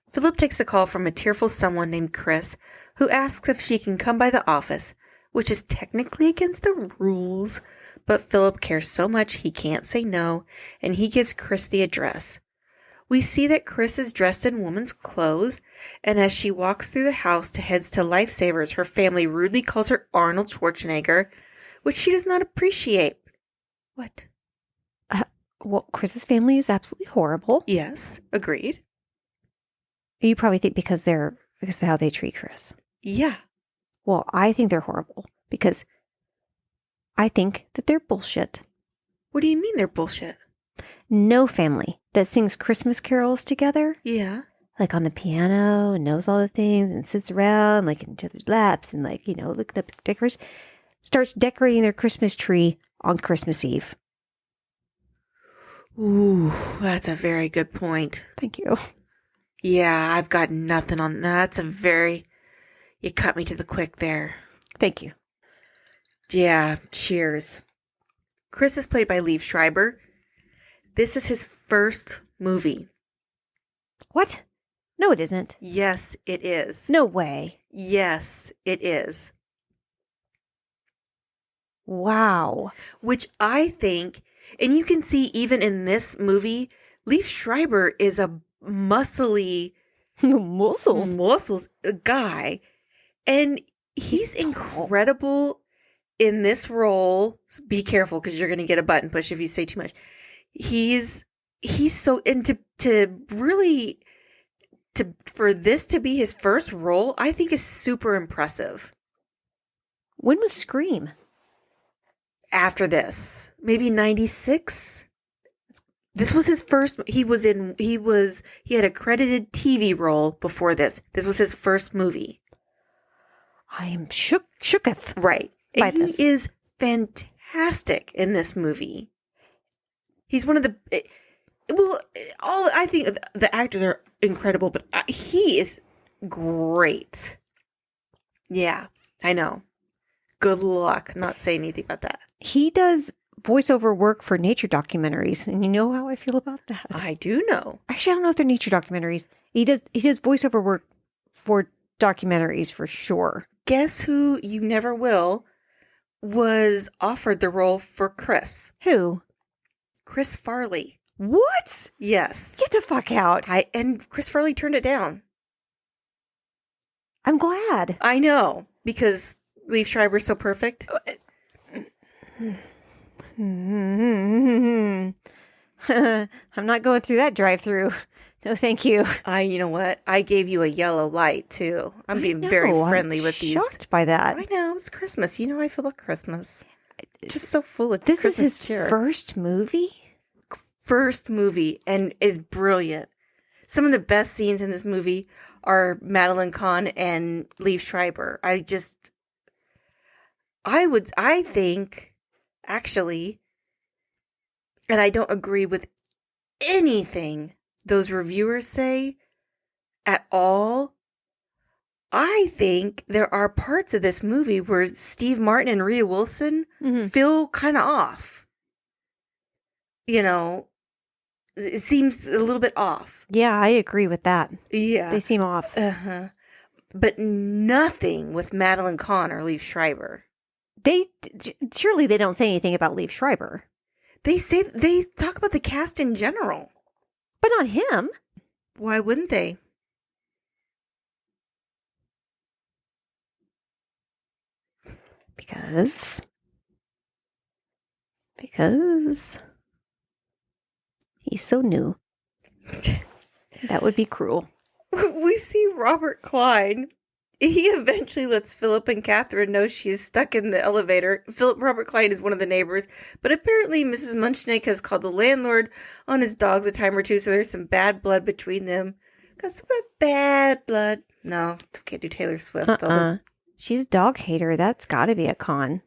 Philip takes a call from a tearful someone named Chris, who asks if she can come by the office, which is technically against the rules, but Philip cares so much he can't say no, and he gives Chris the address. We see that Chris is dressed in woman's clothes, and as she walks through the house to heads to Lifesavers, her family rudely calls her Arnold Schwarzenegger, which she does not appreciate. What? Well, Chris's family is absolutely horrible. Yes, agreed. You probably think because of how they treat Chris. Yeah. Well, I think they're horrible because I think that they're bullshit. What do you mean they're bullshit? No family that sings Christmas carols together. Yeah. Like on the piano and knows all the things and sits around like in each other's laps and like, looking up the decorations, starts decorating their Christmas tree on Christmas Eve. Ooh, that's a very good point. Thank you. Yeah, I've got nothing on that. You cut me to the quick there. Thank you. Yeah, cheers. Chris is played by Liev Screiber. This is his first movie. What? No, it isn't. Yes, it is. No way. Yes, it is. Wow. Which I think, and you can see even in this movie, Liev Schreiber is a muscly muscles guy. And he's incredible in this role. Be careful because you're going to get a button push if you say too much. He's so into for this to be his first role, I think is super impressive. When was Scream? After this, maybe 96. This was his first. He had a credited TV role before this. This was his first movie. I am shooketh. Right. By And this. he is fantastic in this movie. He's one of the, I think the actors are incredible, but he is great. Yeah, I know. Good luck not saying anything about that. He does voiceover work for nature documentaries, and you know how I feel about that. I do know. Actually, I don't know if they're nature documentaries. He does voiceover work for documentaries for sure. Guess who you never will was offered the role for Chris? Who? Chris Farley. What? Yes. Get the fuck out. And Chris Farley turned it down. I'm glad. I know, because Liev Schreiber's so perfect. I'm not going through that drive-through. No, thank you. You know what? I gave you a yellow light, too. I'm being very friendly with these. Shocked by that. I know, it's Christmas. You know I feel like Christmas. Just so full of This Christmas is his cheer. first movie? First movie, and is brilliant. Some of the best scenes in this movie are Madeline Kahn and Liev Schreiber. I think, actually, and I don't agree with anything those reviewers say at all. I think there are parts of this movie where Steve Martin and Rita Wilson feel kind of off. You know, it seems a little bit off. Yeah, I agree with that. Yeah. They seem off. Uh-huh. But nothing with Madeline Kahn or Liev Screiber. Surely they don't say anything about Liev Schreiber. They talk about the cast in general. But not him. Why wouldn't they? Because he's so new. That would be cruel. We see Robert Klein. He eventually lets Philip and Catherine know she is stuck in the elevator. Robert Klein is one of the neighbors, but apparently Mrs. Munchnake has called the landlord on his dogs a time or two, so there's some bad blood between them. Got some bad blood. No, can't do Taylor Swift. She's a dog hater. That's got to be a con.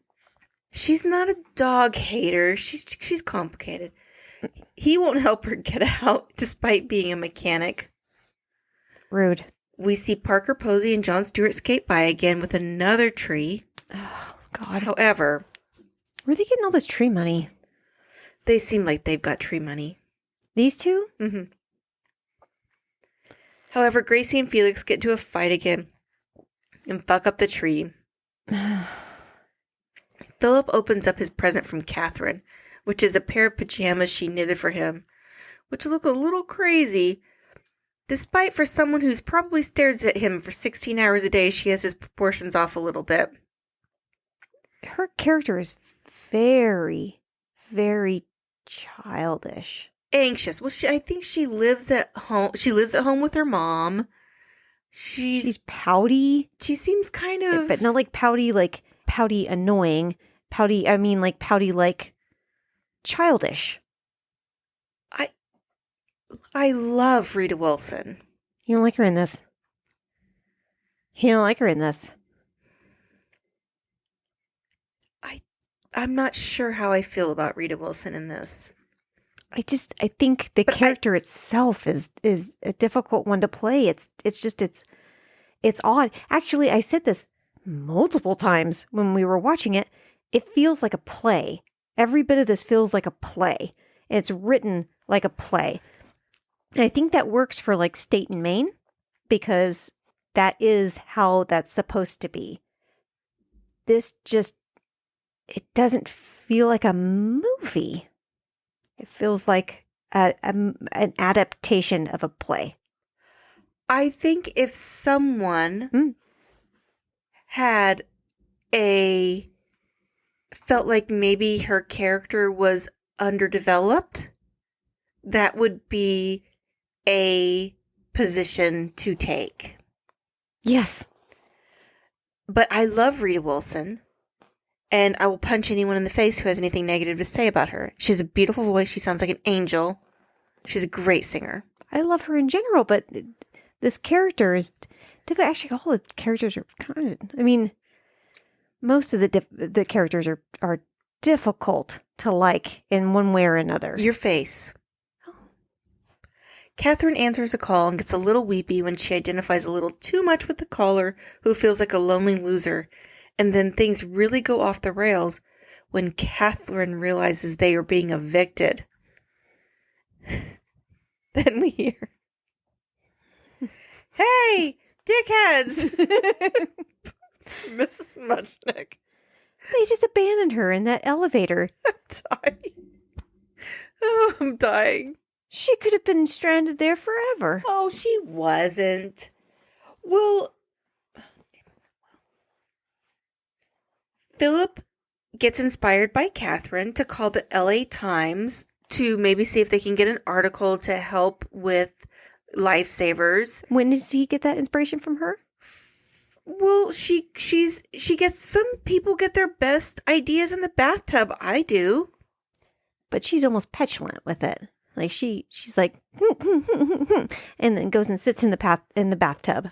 She's not a dog hater. She's complicated. He won't help her get out, despite being a mechanic. Rude. We see Parker Posey and Jon Stewart skate by again with another tree. Oh, God. However, where are they getting all this tree money? They seem like they've got tree money. These two? Mm-hmm. However, Gracie and Felix get into a fight again and fuck up the tree. Philip opens up his present from Catherine, which is a pair of pajamas she knitted for him, which look a little crazy. Despite for someone who's probably stares at him for 16 hours a day, she has his proportions off a little bit. Her character is very, very childish. Anxious. Well, I think she lives at home. She lives at home with her mom. She's pouty. She seems kind of... But not like pouty annoying. Pouty, I mean like pouty like childish. I love Rita Wilson. You don't like her in this. I'm not sure how I feel about Rita Wilson in this. I think the character itself is a difficult one to play. It's odd. Actually, I said this multiple times when we were watching it. It feels like a play. Every bit of this feels like a play. And it's written like a play. And I think that works for like State and Maine because that is how that's supposed to be. This it doesn't feel like a movie. It feels like an adaptation of a play. I think if someone had felt like maybe her character was underdeveloped, that would be a position to take. Yes. But I love Rita Wilson, and I will punch anyone in the face who has anything negative to say about her. She has a beautiful voice. She sounds like an angel. She's a great singer. I love her in general, but this character is difficult. Actually, all the characters are kind of... I mean, most of the characters are difficult to like in one way or another. Your face. Catherine answers a call and gets a little weepy when she identifies a little too much with the caller who feels like a lonely loser. And then things really go off the rails when Catherine realizes they are being evicted. Then we hear, "Hey, dickheads!" Mrs. Muchnick. They just abandoned her in that elevator. I'm dying. Oh, I'm dying. She could have been stranded there forever. Oh, she wasn't. Well, Philip gets inspired by Catherine to call the LA Times to maybe see if they can get an article to help with lifesavers. When did he get that inspiration from her? Well, she gets, some people get their best ideas in the bathtub. I do. But she's almost petulant with it. Like she's like, and then goes and sits in the bathtub.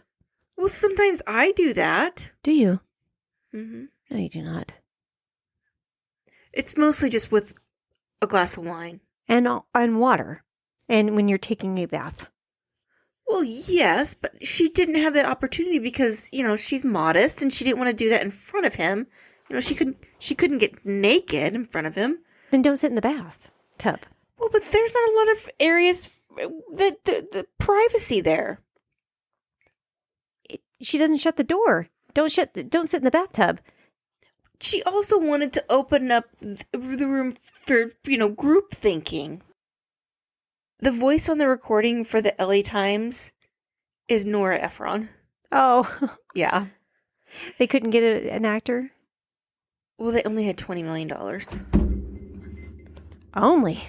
Well, sometimes I do that. Do you? Mm-hmm. No, you do not. It's mostly just with a glass of wine And water. And when you're taking a bath. Well, yes, but she didn't have that opportunity because, she's modest and she didn't want to do that in front of him. She couldn't get naked in front of him. Then don't sit in the bath tub. Well, but there's not a lot of areas that the privacy there. She doesn't shut the door. Don't sit in the bathtub. She also wanted to open up the room for, group thinking. The voice on the recording for the LA Times is Nora Ephron. Oh. Yeah. They couldn't get an actor? Well, they only had $20 million. Only?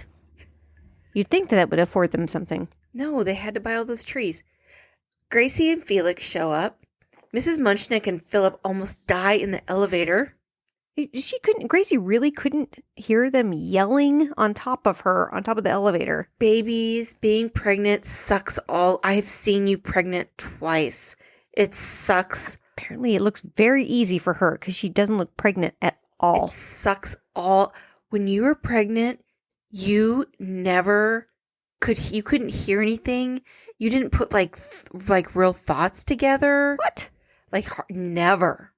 You'd think that would afford them something. No, they had to buy all those trees. Gracie and Felix show up. Mrs. Munchnick and Philip almost die in the elevator. Gracie really couldn't hear them yelling on top of the elevator. Babies, being pregnant sucks all. I have seen you pregnant twice. It sucks. Apparently it looks very easy for her because she doesn't look pregnant at all. It sucks all. When you were pregnant, you couldn't hear anything. You didn't put like real thoughts together. What? Never.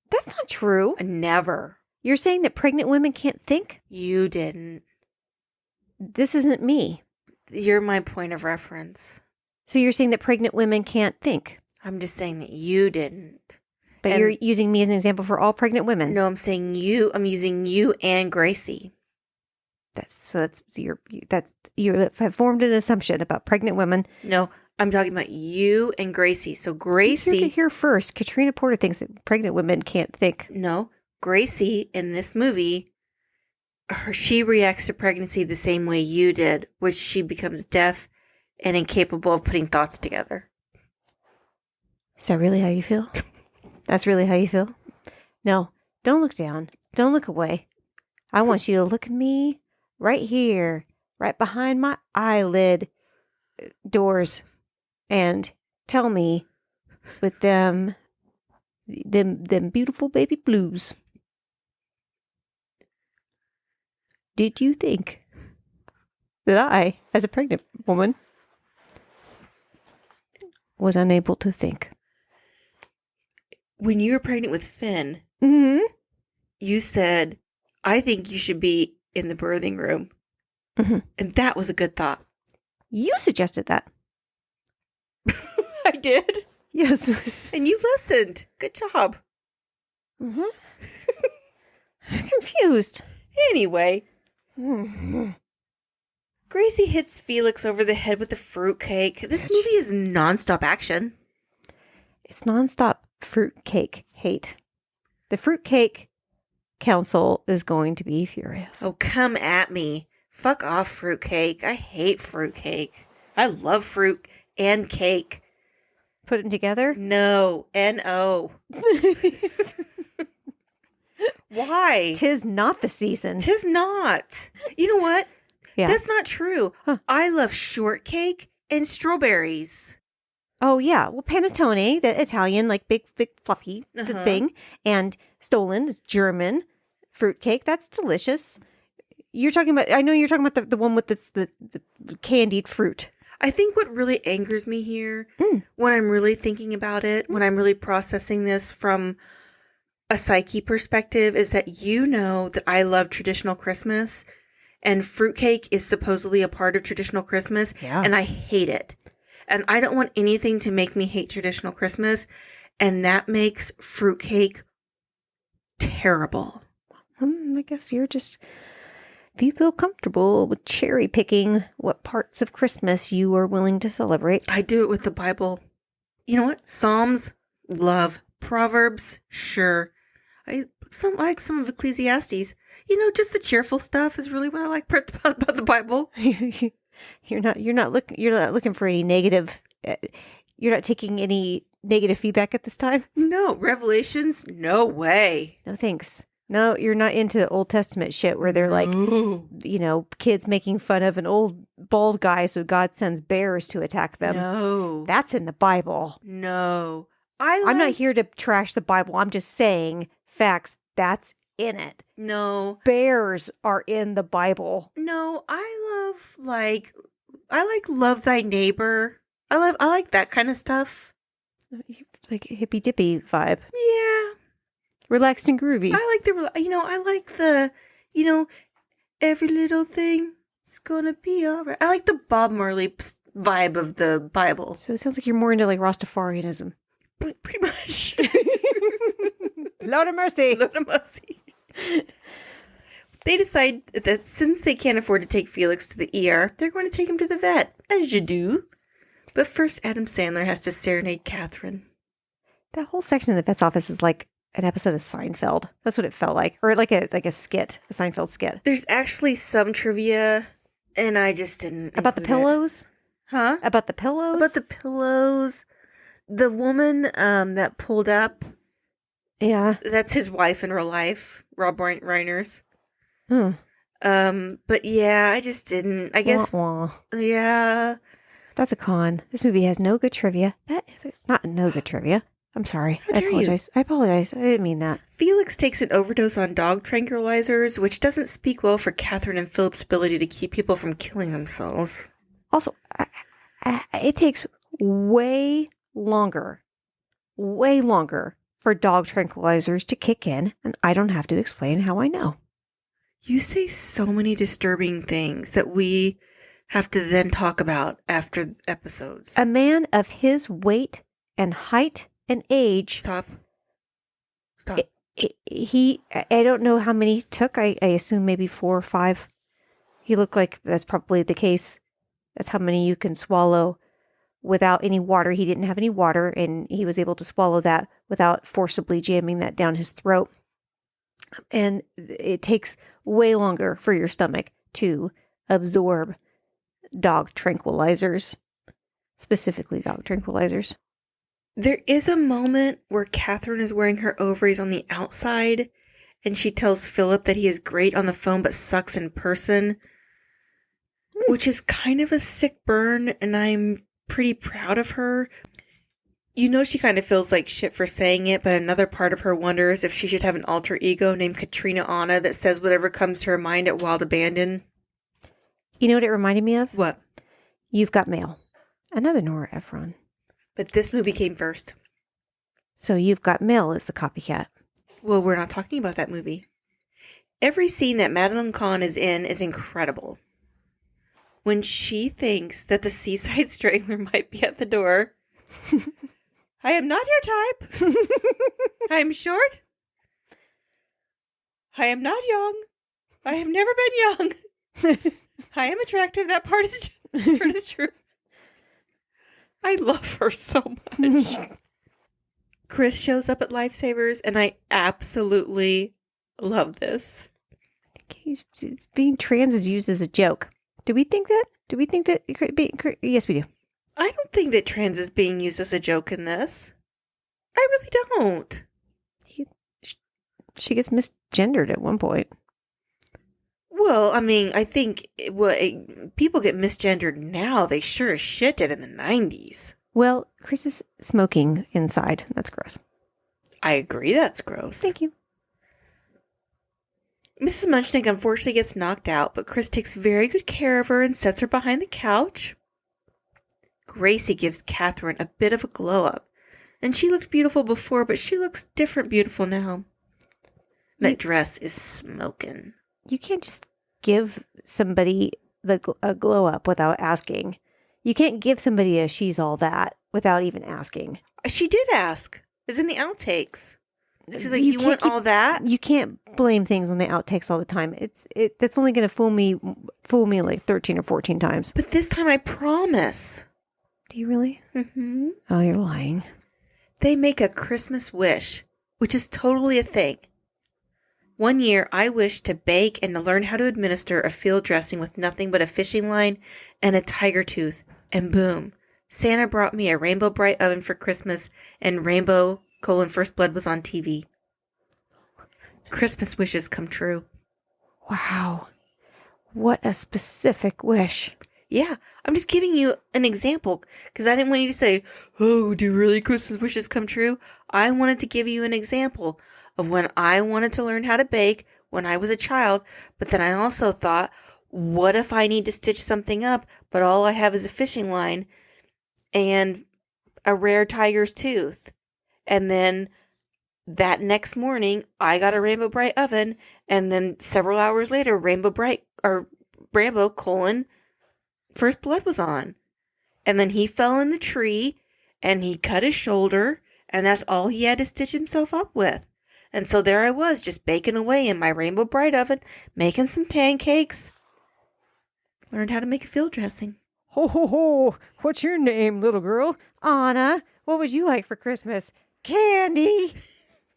That's not true. Never. You're saying that pregnant women can't think? You didn't. This isn't me. You're my point of reference. So you're saying that pregnant women can't think? I'm just saying that you didn't. But you're using me as an example for all pregnant women. No, I'm saying you. I'm using you and Gracie. You have formed an assumption about pregnant women. No, I'm talking about you and Gracie. So Gracie. You hear first. Katrina Porter thinks that pregnant women can't think. No, Gracie in this movie, she reacts to pregnancy the same way you did, which she becomes deaf and incapable of putting thoughts together. Is that really how you feel? That's really how you feel? No, don't look down. Don't look away. I want you to look at me right here, right behind my eyelid doors, and tell me with them beautiful baby blues. Did you think that I, as a pregnant woman, was unable to think? When you were pregnant with Finn, you said, I think you should be in the birthing room. Mm-hmm. And that was a good thought. You suggested that. I did. Yes. And you listened. Good job. Mm-hmm. I'm confused. Anyway. Mm-hmm. Gracie hits Felix over the head with the fruitcake. This movie is nonstop action. It's nonstop fruitcake hate. The fruitcake council is going to be furious. Oh, come at me. Fuck off, fruitcake. I hate fruitcake. I love fruit and cake. Put them together? No. N-O. Why? 'Tis not the season. 'Tis not. You know what? Yeah. That's not true. Huh. I love shortcake and strawberries. Oh, yeah. Well, panettone, the Italian, like big fluffy thing. And Stollen is German fruitcake. That's delicious. I know you're talking about the one with the candied fruit. I think what really angers me here, when I'm really thinking about it, when I'm really processing this from a psyche perspective, is that you know that I love traditional Christmas, and fruitcake is supposedly a part of traditional Christmas, and I hate it. And I don't want anything to make me hate traditional Christmas, and that makes fruitcake terrible. I guess you're just... If you feel comfortable with cherry picking what parts of Christmas you are willing to celebrate. I do it with the Bible. You know what? Psalms, love. Proverbs, sure. I like some of Ecclesiastes. Just the cheerful stuff is really what I like about the Bible. You're not looking for any negative. You're not taking any negative feedback at this time. No, Revelations, no way. No thanks. No, you're not into Old Testament shit where they're like, kids making fun of an old bald guy, so God sends bears to attack them. No. That's in the Bible. No. I'm not here to trash the Bible. I'm just saying facts. That's in it. No. Bears are in the Bible. No, I love, I like Love Thy Neighbor. I like that kind of stuff. Like hippy dippy vibe. Yeah. Relaxed and groovy. I like the, every little thing is gonna be all right. I like the Bob Marley vibe of the Bible. So it sounds like you're more into like Rastafarianism. Pretty much. Lord of mercy. Lord of mercy. They decide that since they can't afford to take Felix to the ER, they're going to take him to the vet, as you do. But first, Adam Sandler has to serenade Catherine. That whole section of the vet's office is like an episode of Seinfeld. That's what it felt like. Or like a skit, a Seinfeld skit. There's actually some trivia, and I just didn't About the include it. pillows? Huh? About the pillows? About the pillows. The woman that pulled up, Yeah. that's his wife in real life, Rob Reiner's. Hmm. But yeah, I just didn't. I guess, Wah, wah. yeah. That's a con. This movie has no good trivia. That is not no good trivia. I'm sorry. How I dare you. apologize. I apologize. I didn't mean that. Felix takes an overdose on dog tranquilizers, which doesn't speak well for Catherine and Philip's ability to keep people from killing themselves. Also, it takes way longer for dog tranquilizers to kick in, and I don't have to explain how I know. You say so many disturbing things that we have to then talk about after episodes. A man of his weight and height and age. Stop. I don't know how many he took. I assume maybe 4 or 5. He looked like that's probably the case. That's how many you can swallow without any water. He didn't have any water, and he was able to swallow that without forcibly jamming that down his throat. And it takes way longer for your stomach to absorb dog tranquilizers, specifically dog tranquilizers. There is a moment where Catherine is wearing her ovaries on the outside, and she tells Philip that he is great on the phone but sucks in person, which is kind of a sick burn, and I'm pretty proud of her. You know, she kind of feels like shit for saying it, but another part of her wonders if she should have an alter ego named KATRINA-Anna that says whatever comes to her mind at wild abandon. You know what it reminded me of? What? You've Got Mail. Another Nora Ephron. But this movie came first. So You've Got Mail is the copycat. Well, we're not talking about that movie. Every scene that Madeline Kahn is in is incredible. When she thinks that the Seaside Strangler might be at the door... I am not your type. I am short. I am not young. I have never been young. I am attractive. That part is true. I love her so much. Chris shows up at Lifesavers, and I absolutely love this. He's being trans is used as a joke. Do we think that? It could be? Yes, we do. I don't think that trans is being used as a joke in this. I really don't. She gets misgendered at one point. Well, I mean, I think people get misgendered now. They sure as shit did in the 90s. Well, Chris is smoking inside. That's gross. I agree that's gross. Thank you. Mrs. Munchnick unfortunately gets knocked out, but Chris takes very good care of her and sets her behind the couch. Gracie gives Catherine a bit of a glow up. And she looked beautiful before, but she looks different beautiful now. That dress is smoking. You can't just give somebody a glow up without asking. You can't give somebody a she's all that without even asking. She did ask. It's in the outtakes. She's like, you want all that? You can't blame things on the outtakes all the time. That's only going to fool me like 13 or 14 times. But this time I promise. Do you really? Mm-hmm. Oh, you're lying. They make a Christmas wish, which is totally a thing. One year, I wished to bake and to learn how to administer a field dressing with nothing but a fishing line and a tiger tooth. And boom, Santa brought me a Rainbow Bright oven for Christmas, and Rainbow: First Blood was on TV. Christmas wishes come true. Wow. What a specific wish. Yeah, I'm just giving you an example because I didn't want you to say, oh, do really Christmas wishes come true? I wanted to give you an example of when I wanted to learn how to bake when I was a child, but then I also thought, what if I need to stitch something up, but all I have is a fishing line and a rare tiger's tooth? And then that next morning, I got a Rainbow Bright oven, and then several hours later, Rambo, First Blood was on. And then he fell in the tree, and he cut his shoulder, and that's all he had to stitch himself up with. And so there I was, just baking away in my Rainbow Bright oven, making some pancakes. Learned how to make a field dressing. Ho, ho, ho. What's your name, little girl? Anna. What would you like for Christmas? Candy.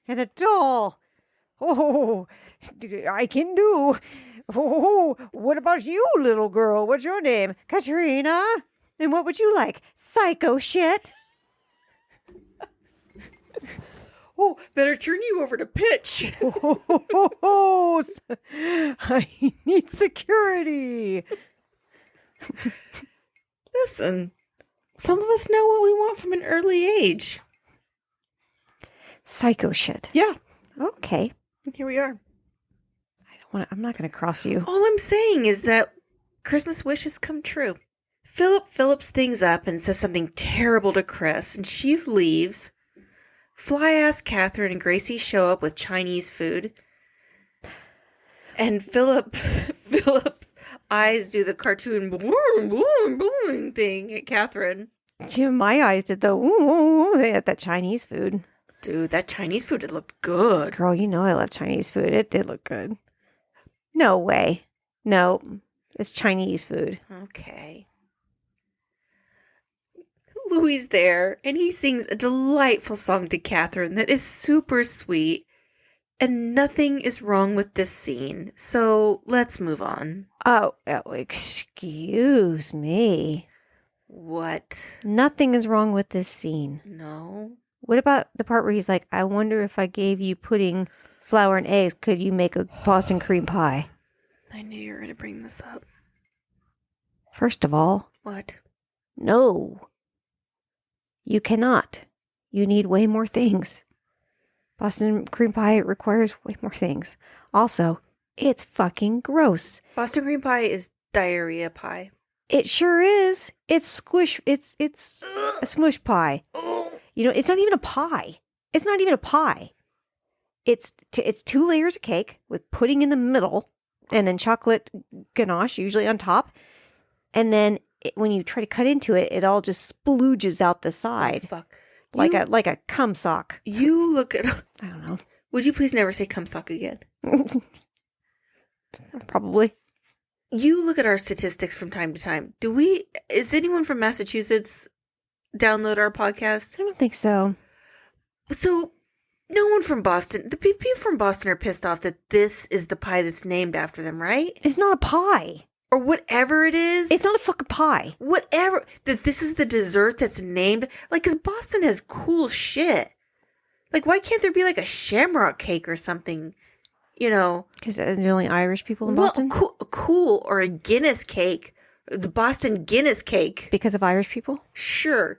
And a doll. Oh, I can do. Oh, what about you, little girl? What's your name? Katrina. And what would you like? Psycho shit. Oh, better turn you over to Pitch. Oh, I need security. Listen, some of us know what we want from an early age. Psycho shit. Yeah. Okay. Here we are. I'm not going to cross you. All I'm saying is that Christmas wishes come true. Philip Phillips things up and says something terrible to Chris, and she leaves. Fly-ass Catherine and Gracie show up with Chinese food. And Philip's eyes do the cartoon boom, boom, boom thing at Catherine. My eyes did the ooh, at that Chinese food. Dude, that Chinese food, it looked good. Girl, you know I love Chinese food. It did look good. No way. No, it's Chinese food. Okay. Louis there, and he sings a delightful song to Catherine that is super sweet, and nothing is wrong with this scene. So let's move on. Oh, excuse me. What? Nothing is wrong with this scene. No. What about the part where he's like, I wonder if I gave you pudding, flour, and eggs, could you make a Boston cream pie? I knew you were going to bring this up. First of all, What? no. You cannot. You need way more things. Boston cream pie requires way more things. Also, it's fucking gross. Boston cream pie is diarrhea pie. It sure is. It's squish. It's a smush pie. You know, it's not even a pie. It's not even a pie. It's 2 layers of cake with pudding in the middle, and then chocolate ganache usually on top, and then when you try to cut into it, it all just splooges out the side. Oh, fuck. Like a cum sock. You look at... I don't know. Would you please never say cum sock again? Probably. You look at our statistics from time to time. Is anyone from Massachusetts download our podcast? I don't think so. So, no one from Boston. The people from Boston are pissed off that this is the pie that's named after them, right? It's not a pie. Or whatever it is. It's not a fucking pie. Whatever. That this is the dessert that's named. Like, because Boston has cool shit. Like, why can't there be like a shamrock cake or something? You know. Because they're the only Irish people in Boston? Cool. Or a Guinness cake. The Boston Guinness cake. Because of Irish people? Sure.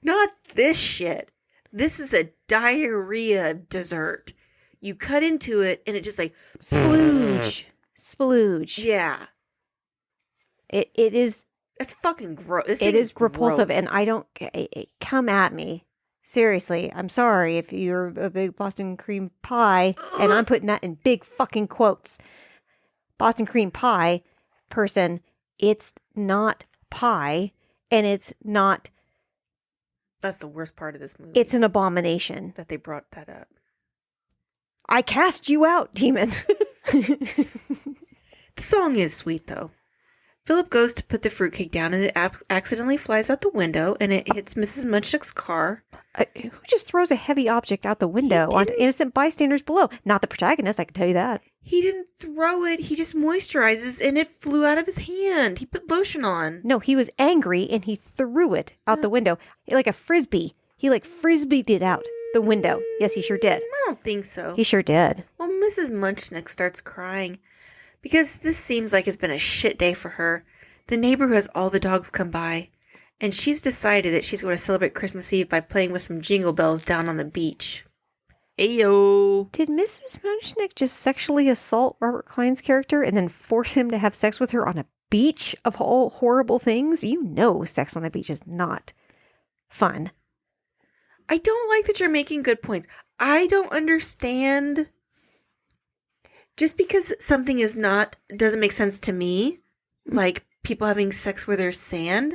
Not this shit. This is a diarrhea dessert. You cut into it and it just like Splooge. Yeah. It is. It's fucking gross. It is repulsive, and I don't. Come at me. Seriously, I'm sorry if you're a big Boston cream pie, and I'm putting that in big fucking quotes. Boston cream pie person, it's not pie, and it's not. That's the worst part of this movie. It's an abomination. That they brought that up. I cast you out, demon. The song is sweet, though. Philip goes to put the fruitcake down, and it accidentally flies out the window, and it hits Mrs. Munchnick's car. Who just throws a heavy object out the window onto innocent bystanders below? Not the protagonist, I can tell you that. He didn't throw it. He just moisturizes, and it flew out of his hand. He put lotion on. No, he was angry, and he threw it out the window. Like a frisbee. He like frisbeed it out the window. Yes, he sure did. I don't think so. He sure did. Well, Mrs. Munchnick starts crying. Because this seems like it's been a shit day for her. The neighbor who has all the dogs come by. And she's decided that she's going to celebrate Christmas Eve by playing with some jingle bells down on the beach. Ayo. Did Mrs. Munchnick just sexually assault Robert Klein's character and then force him to have sex with her on a beach of all horrible things? You know sex on the beach is not fun. I don't like that you're making good points. I don't understand. Just because something doesn't make sense to me, like people having sex where there's sand,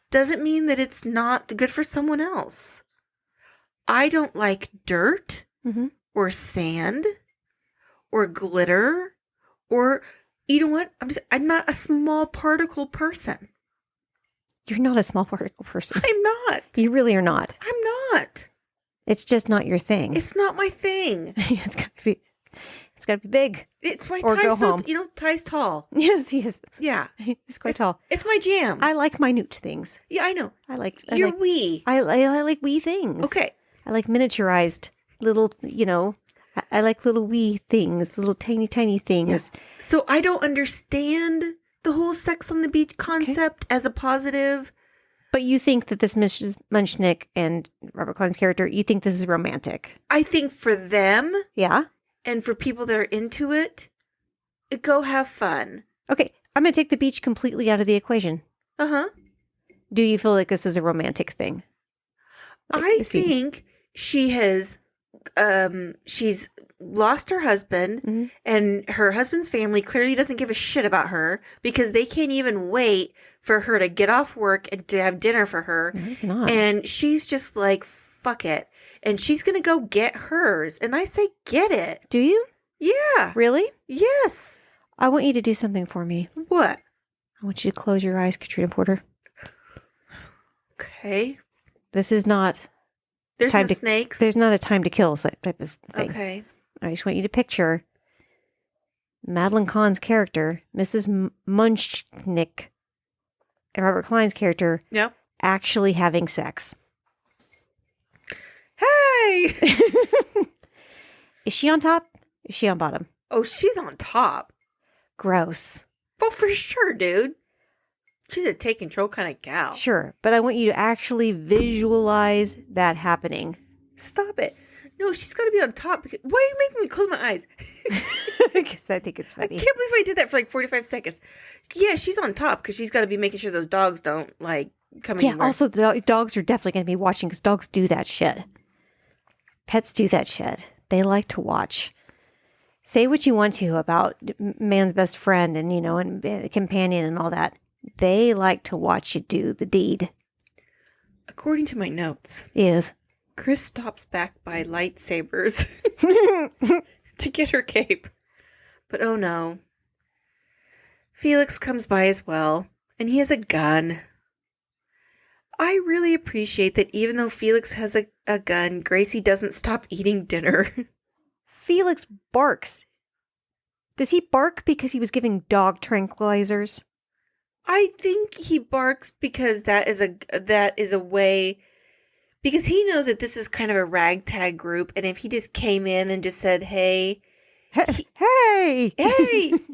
doesn't mean that it's not good for someone else. I don't like dirt or sand or glitter or, you know what? I'm not a small particle person. You're not a small particle person. I'm not. You really are not. I'm not. It's just not your thing. It's not my thing. It's got to be big. It's why Or go Ty's home. Ty's tall. Yes, he is. Yeah. He's quite tall. It's my jam. I like minute things. Yeah, I know. You're wee. I like wee things. Okay. I like miniaturized little, I like little wee things, little tiny things. Yeah. So I don't understand the whole sex on the beach concept as a positive. But you think that this Mrs. Munchnick and Robert Klein's character, you think this is romantic? I think for them Yeah? and for people that are into it, go have fun. Okay, I'm going to take the beach completely out of the equation. Uh-huh. Do you feel like this is a romantic thing? I think she has, she's lost her husband and her husband's family clearly doesn't give a shit about her because they can't even wait for her to get off work and to have dinner for her. No, they cannot. And she's just like, fuck it. And she's going to go get hers. And I say, get it. Do you? Yeah. Really? Yes. I want you to do something for me. What? I want you to close your eyes, Katrina Porter. Okay. This is not... There's time no to, snakes? There's not a time to kill type of thing. Okay. I just want you to picture Madeline Kahn's character, Mrs. Munchnick, and Robert Klein's character actually having sex. Hey! Is she on top? Is she on bottom? Oh, she's on top. Gross. Well, for sure, dude. She's a take control kind of gal. Sure, but I want you to actually visualize that happening. Stop it. No, she's got to be on top. Why are you making me close my eyes? Because I think it's I funny. can't believe I did that for like 45 seconds. Yeah, she's on top because she's got to be making sure those dogs don't come Yeah, anywhere. also the dogs are definitely going to be watching because dogs do that shit. Pets do that shit. They like to watch. Say what you want to about man's best friend and, and companion and all that. They like to watch you do the deed. According to my notes, Is. Chris stops back by lightsabers to get her cape. But oh no. Felix comes by as well, and he has a gun. I really appreciate that even though Felix has a gun, Gracie doesn't stop eating dinner. Felix barks. Does he bark because he was giving dog tranquilizers? I think he barks because that is a way, because he knows that this is kind of a ragtag group, and if he just came in and just said, hey, hey,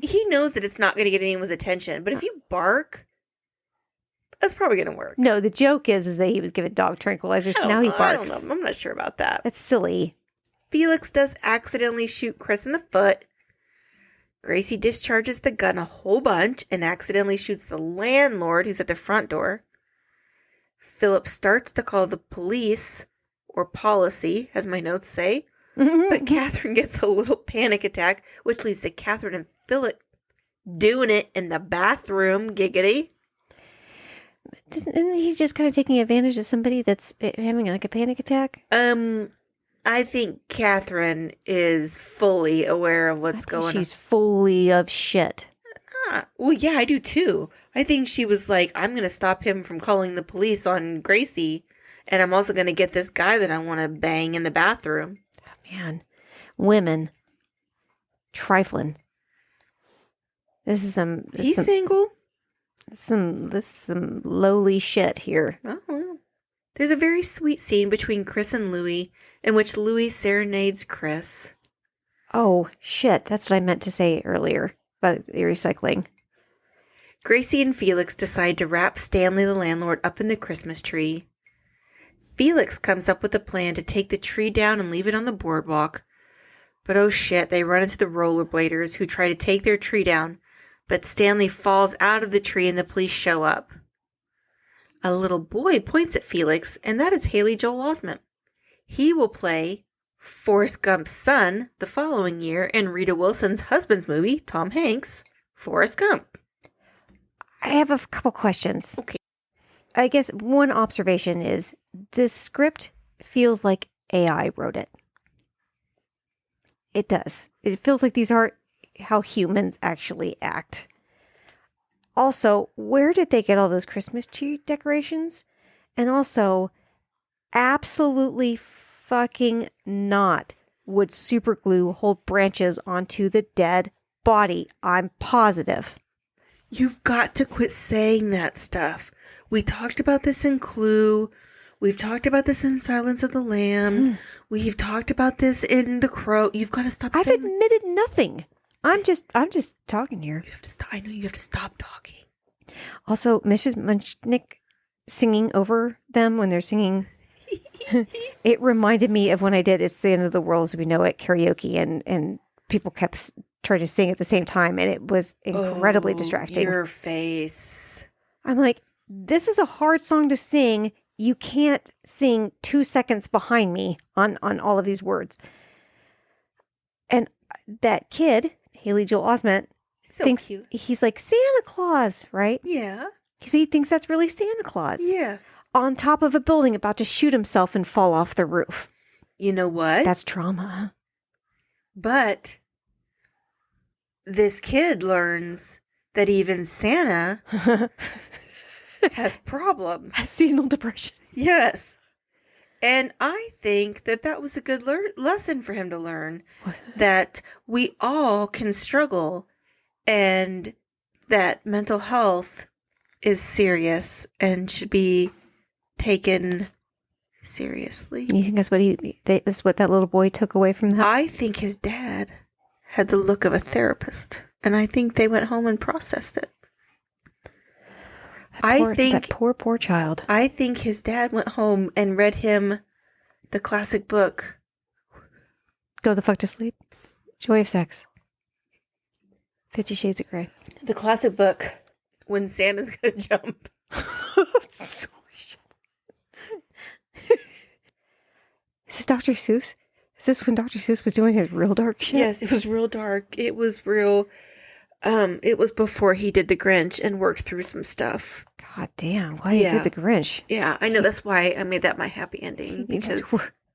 he knows that it's not going to get anyone's attention. But if you bark, that's probably going to work. No, the joke is that he was giving dog tranquilizers, so now he barks. I don't know. I'm not sure about that. That's silly. Felix does accidentally shoot Chris in the foot. Gracie discharges the gun a whole bunch and accidentally shoots the landlord who's at the front door. Philip starts to call the police, or policy, as my notes say. But Catherine gets a little panic attack, which leads to Catherine and Philip doing it in the bathroom. Giggity. Isn't he just kind of taking advantage of somebody that's having like a panic attack? I think Catherine is fully aware of what's going on. She's fully of shit. Well, yeah, I do too. I think she was like, I'm going to stop him from calling the police on Gracie, and I'm also going to get this guy that I want to bang in the bathroom. Oh, man, women trifling. This is some. He's single. This is some lowly shit here. Oh, well. There's a very sweet scene between Chris and Louie in which Louie serenades Chris. Oh, shit. That's what I meant to say earlier about the recycling. Gracie and Felix decide to wrap Stanley the landlord up in the Christmas tree. Felix comes up with a plan to take the tree down and leave it on the boardwalk. But oh shit, they run into the rollerbladers who try to take their tree down, but Stanley falls out of the tree and the police show up. A little boy points at Felix, and that is Haley Joel Osment. He will play Forrest Gump's son the following year in Rita Wilson's husband's movie, Tom Hanks' Forrest Gump. I have a couple questions. Okay. I guess one observation is this script feels like AI wrote it. It does. It feels like these aren't how humans actually act. Also, where did they get all those Christmas tree decorations? And also, absolutely fucking not would superglue hold branches onto the dead body. I'm positive. You've got to quit saying that stuff. We talked about this in Clue. We've talked about this in Silence of the Lambs. We've talked about this in The Crow. You've got to stop I've saying admitted nothing. I'm just talking here. You have to stop. I know you have to stop talking. Also, Mrs. Munchnick singing over them when they're singing. It reminded me of when I did It's the End of the World as We Know It karaoke, and people kept trying to sing at the same time, and it was incredibly distracting. Your face. I'm like, this is a hard song to sing. You can't sing 2 seconds behind me on all of these words. And that kid, Haley Joel Osment, thinks cute. He's like Santa Claus, right? Yeah. So he thinks that's really Santa Claus. Yeah. On top of a building about to shoot himself and fall off the roof. You know what? That's trauma. But this kid learns that even Santa has problems. Has seasonal depression. Yes. And I think that was a good lesson for him to learn. That we all can struggle and that mental health is serious and should be taken seriously. You think that's what that little boy took away from that? I think his dad had the look of a therapist, and I think they went home and processed it. That poor child. I think his dad went home and read him the classic book. Go the fuck to sleep. Joy of Sex. 50 Shades of Grey. The classic book, When Santa's Gonna Jump. Is this Dr. Seuss? Is this when Dr. Seuss was doing his real dark shit? Yes, it was real dark. It was real. It was before he did The Grinch and worked through some stuff. God damn, glad he did The Grinch. Yeah, I know. That's why I made that my happy ending. Because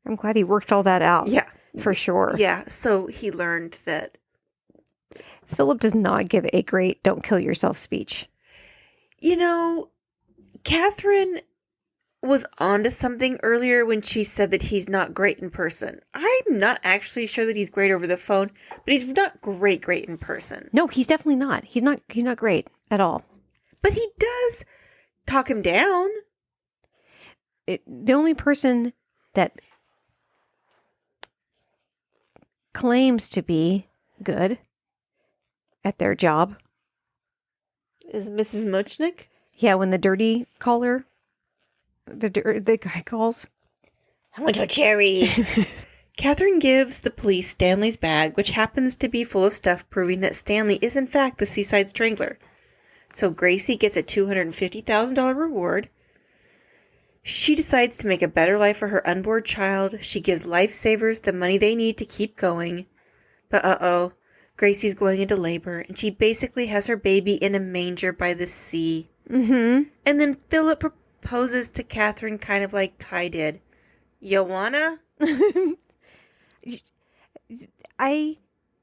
I'm glad he worked all that out. Yeah. For sure. Yeah, so he learned that. Philip does not give a great don't kill yourself speech. You know, Catherine was onto something earlier when she said that he's not great in person. I'm not actually sure that he's great over the phone, but he's not great in person. No, he's definitely not. He's not great at all. But he does talk him down. The only person that claims to be good at their job is Mrs. Muchnick. Yeah, when the dirty caller, the guy calls. I want your cherry. Catherine gives the police Stanley's bag, which happens to be full of stuff proving that Stanley is in fact the Seaside Strangler. So Gracie gets a $250,000 reward. She decides to make a better life for her unborn child. She gives lifesavers the money they need to keep going. But Gracie's going into labor, and she basically has her baby in a manger by the sea. Mm-hmm. And then Philip proposes to Catherine kind of like Ty did. You wanna? I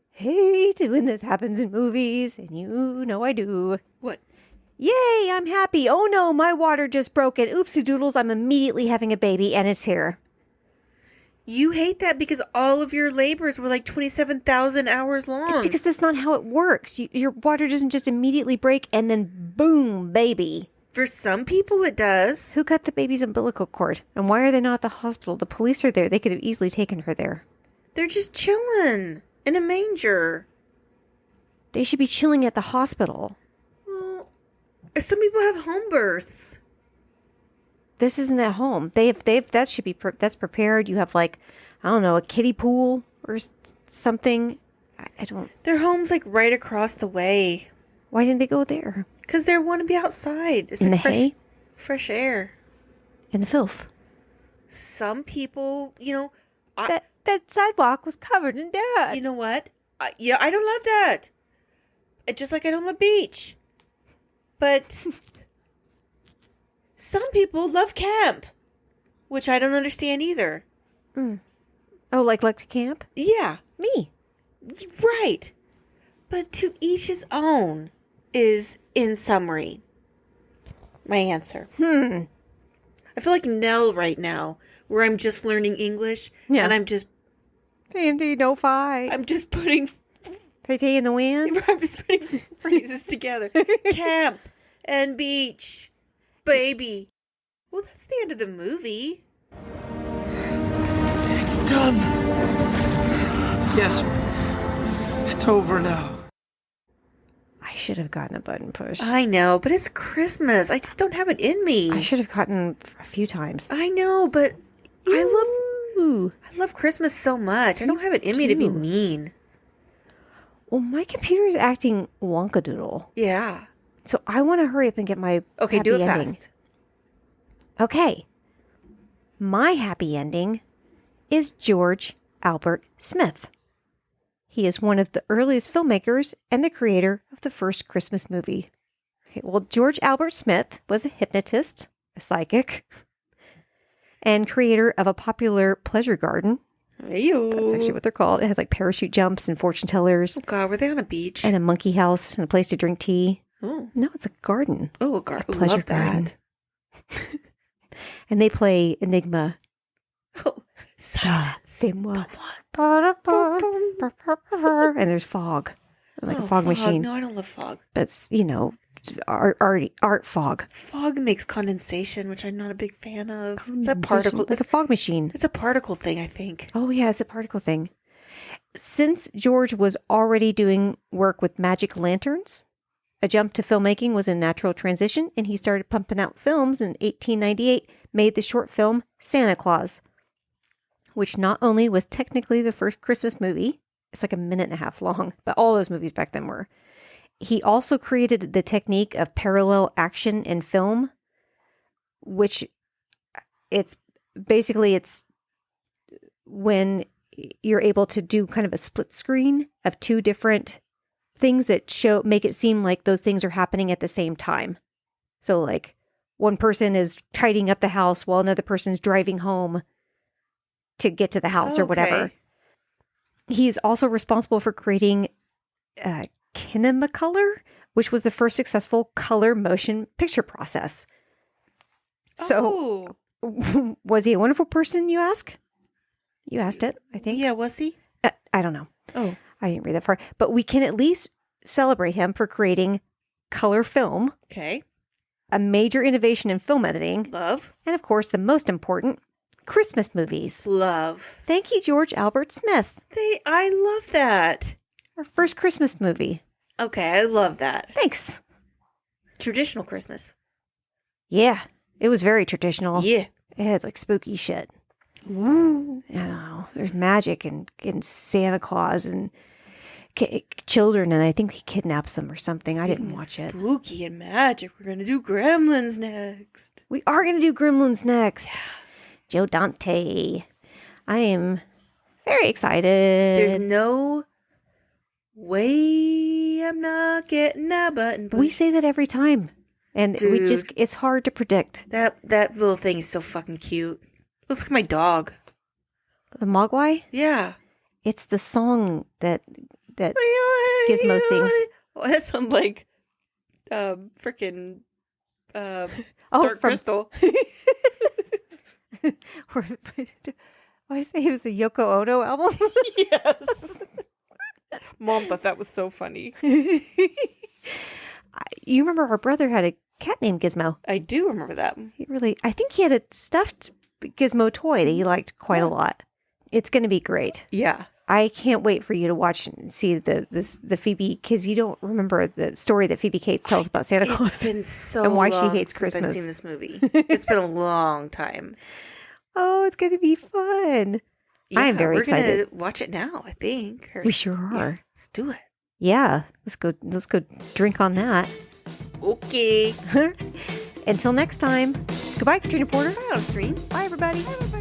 hate when this happens in movies, and you know I do. What? Yay, I'm happy. Oh no, my water just broke, and oopsie doodles, I'm immediately having a baby, and it's here. You hate that because all of your labors were like 27,000 hours long. It's because that's not how it works. Your water doesn't just immediately break and then boom, baby. For some people it does. Who cut the baby's umbilical cord? And why are they not at the hospital? The police are there. They could have easily taken her there. They're just chilling in a manger. They should be chilling at the hospital. Well, some people have home births. This isn't at home. That should be, that's prepared. You have like, I don't know, a kiddie pool or something. I don't. Their home's like right across the way. Why didn't they go there? Because they want to be outside. It's In like the hay? fresh air. In the filth. Some people, That sidewalk was covered in dirt. you know what? Yeah, I don't love that. Just like I don't love beach. But some people love camp, which I don't understand either. Oh, like to camp? Yeah, Me. right. But to each his own is, in summary, my answer. I feel like Nell right now, where I'm just learning English, Yeah. and I'm just PMD, no fight. I'm just putting Pretty in the wind. I'm just putting phrases together. Camp and beach, baby. Well, that's the end of the movie. It's done. Yes. It's over now. I should have gotten a button push. I know, but it's Christmas. I just don't have it in me. I should have gotten a few times. I know, but Ooh. I love Christmas so much. I don't have it in me to be do. mean. Well, my computer is acting wonkadoodle. Yeah. So I want to hurry up and get my Okay, happy do it ending. fast. Okay. My happy ending is George Albert Smith. He is one of the earliest filmmakers and the creator of the first Christmas movie. Okay, well, George Albert Smith was a hypnotist, a psychic, and creator of a popular pleasure garden. Ew. That's actually what they're called. It had like parachute jumps and fortune tellers Oh, God, were they on a beach? and a monkey house and a place to drink tea. Oh, No, it's a garden. a Pleasure love that. garden. And they play Enigma. Oh, silence. And there's fog. Like a fog machine. No, I don't love fog. But it's, art fog. Fog makes condensation, which I'm not a big fan of. It's a Condensation, particle. like a fog machine. It's a particle thing, I think. Oh, yeah, it's a particle thing. Since George was already doing work with magic lanterns, a jump to filmmaking was a natural transition, and he started pumping out films in 1898, made the short film Santa Claus, which not only was technically the first Christmas movie, it's like a minute and a half long, but all those movies back then were. He also created the technique of parallel action in film, which it's when you're able to do kind of a split screen of two different things that make it seem like those things are happening at the same time. So like one person is tidying up the house while another person's driving home to get to the house or whatever. He's also responsible for creating Kinemacolor, which was the first successful color motion picture process. So, was he a wonderful person, you ask? You asked it, I think. Yeah, was he? I don't know. Oh. I didn't read that far. But we can at least celebrate him for creating color film, Okay. a major innovation in film editing, Love. and of course, the most important, Christmas movies. Love. Thank you, George Albert Smith. I love that. Our first Christmas movie. Okay, I love that. Thanks. Traditional Christmas. Yeah, it was very traditional. Yeah. It had like spooky shit. Ooh. You know, there's magic and Santa Claus and children, and I think he kidnaps them or something. I didn't watch it. Spooky and magic. We're going to do Gremlins next. We are going to do Gremlins next. Yeah. Joe Dante. I am very excited. There's no way I'm not getting a button push. We say that every time. And Dude. It's hard to predict. That little thing is so fucking cute. Looks like my dog. The Mogwai? Yeah. It's the song that Gizmo sings. Oh, that sounds like freaking Dark Crystal. I say it was a Yoko Ono album? Yes. Mom thought that was so funny. You remember our brother had a cat named Gizmo. I do remember that. I think he had a stuffed Gizmo toy that he liked quite a lot. It's going to be great. Yeah. I can't wait for you to watch and see the Phoebe, because you don't remember the story that Phoebe Cates tells about Santa Claus. It's been so and why long she hates since Christmas. I've seen this movie. It's been a long time. Oh, it's going to be fun. I am very excited. We're going to watch it now, I think. We sure are. Yeah, let's do it. Yeah, let's go drink on that. Okay. Until next time. Goodbye, Katrina Porter. Bye, Serene. Bye, everybody. Bye, everybody.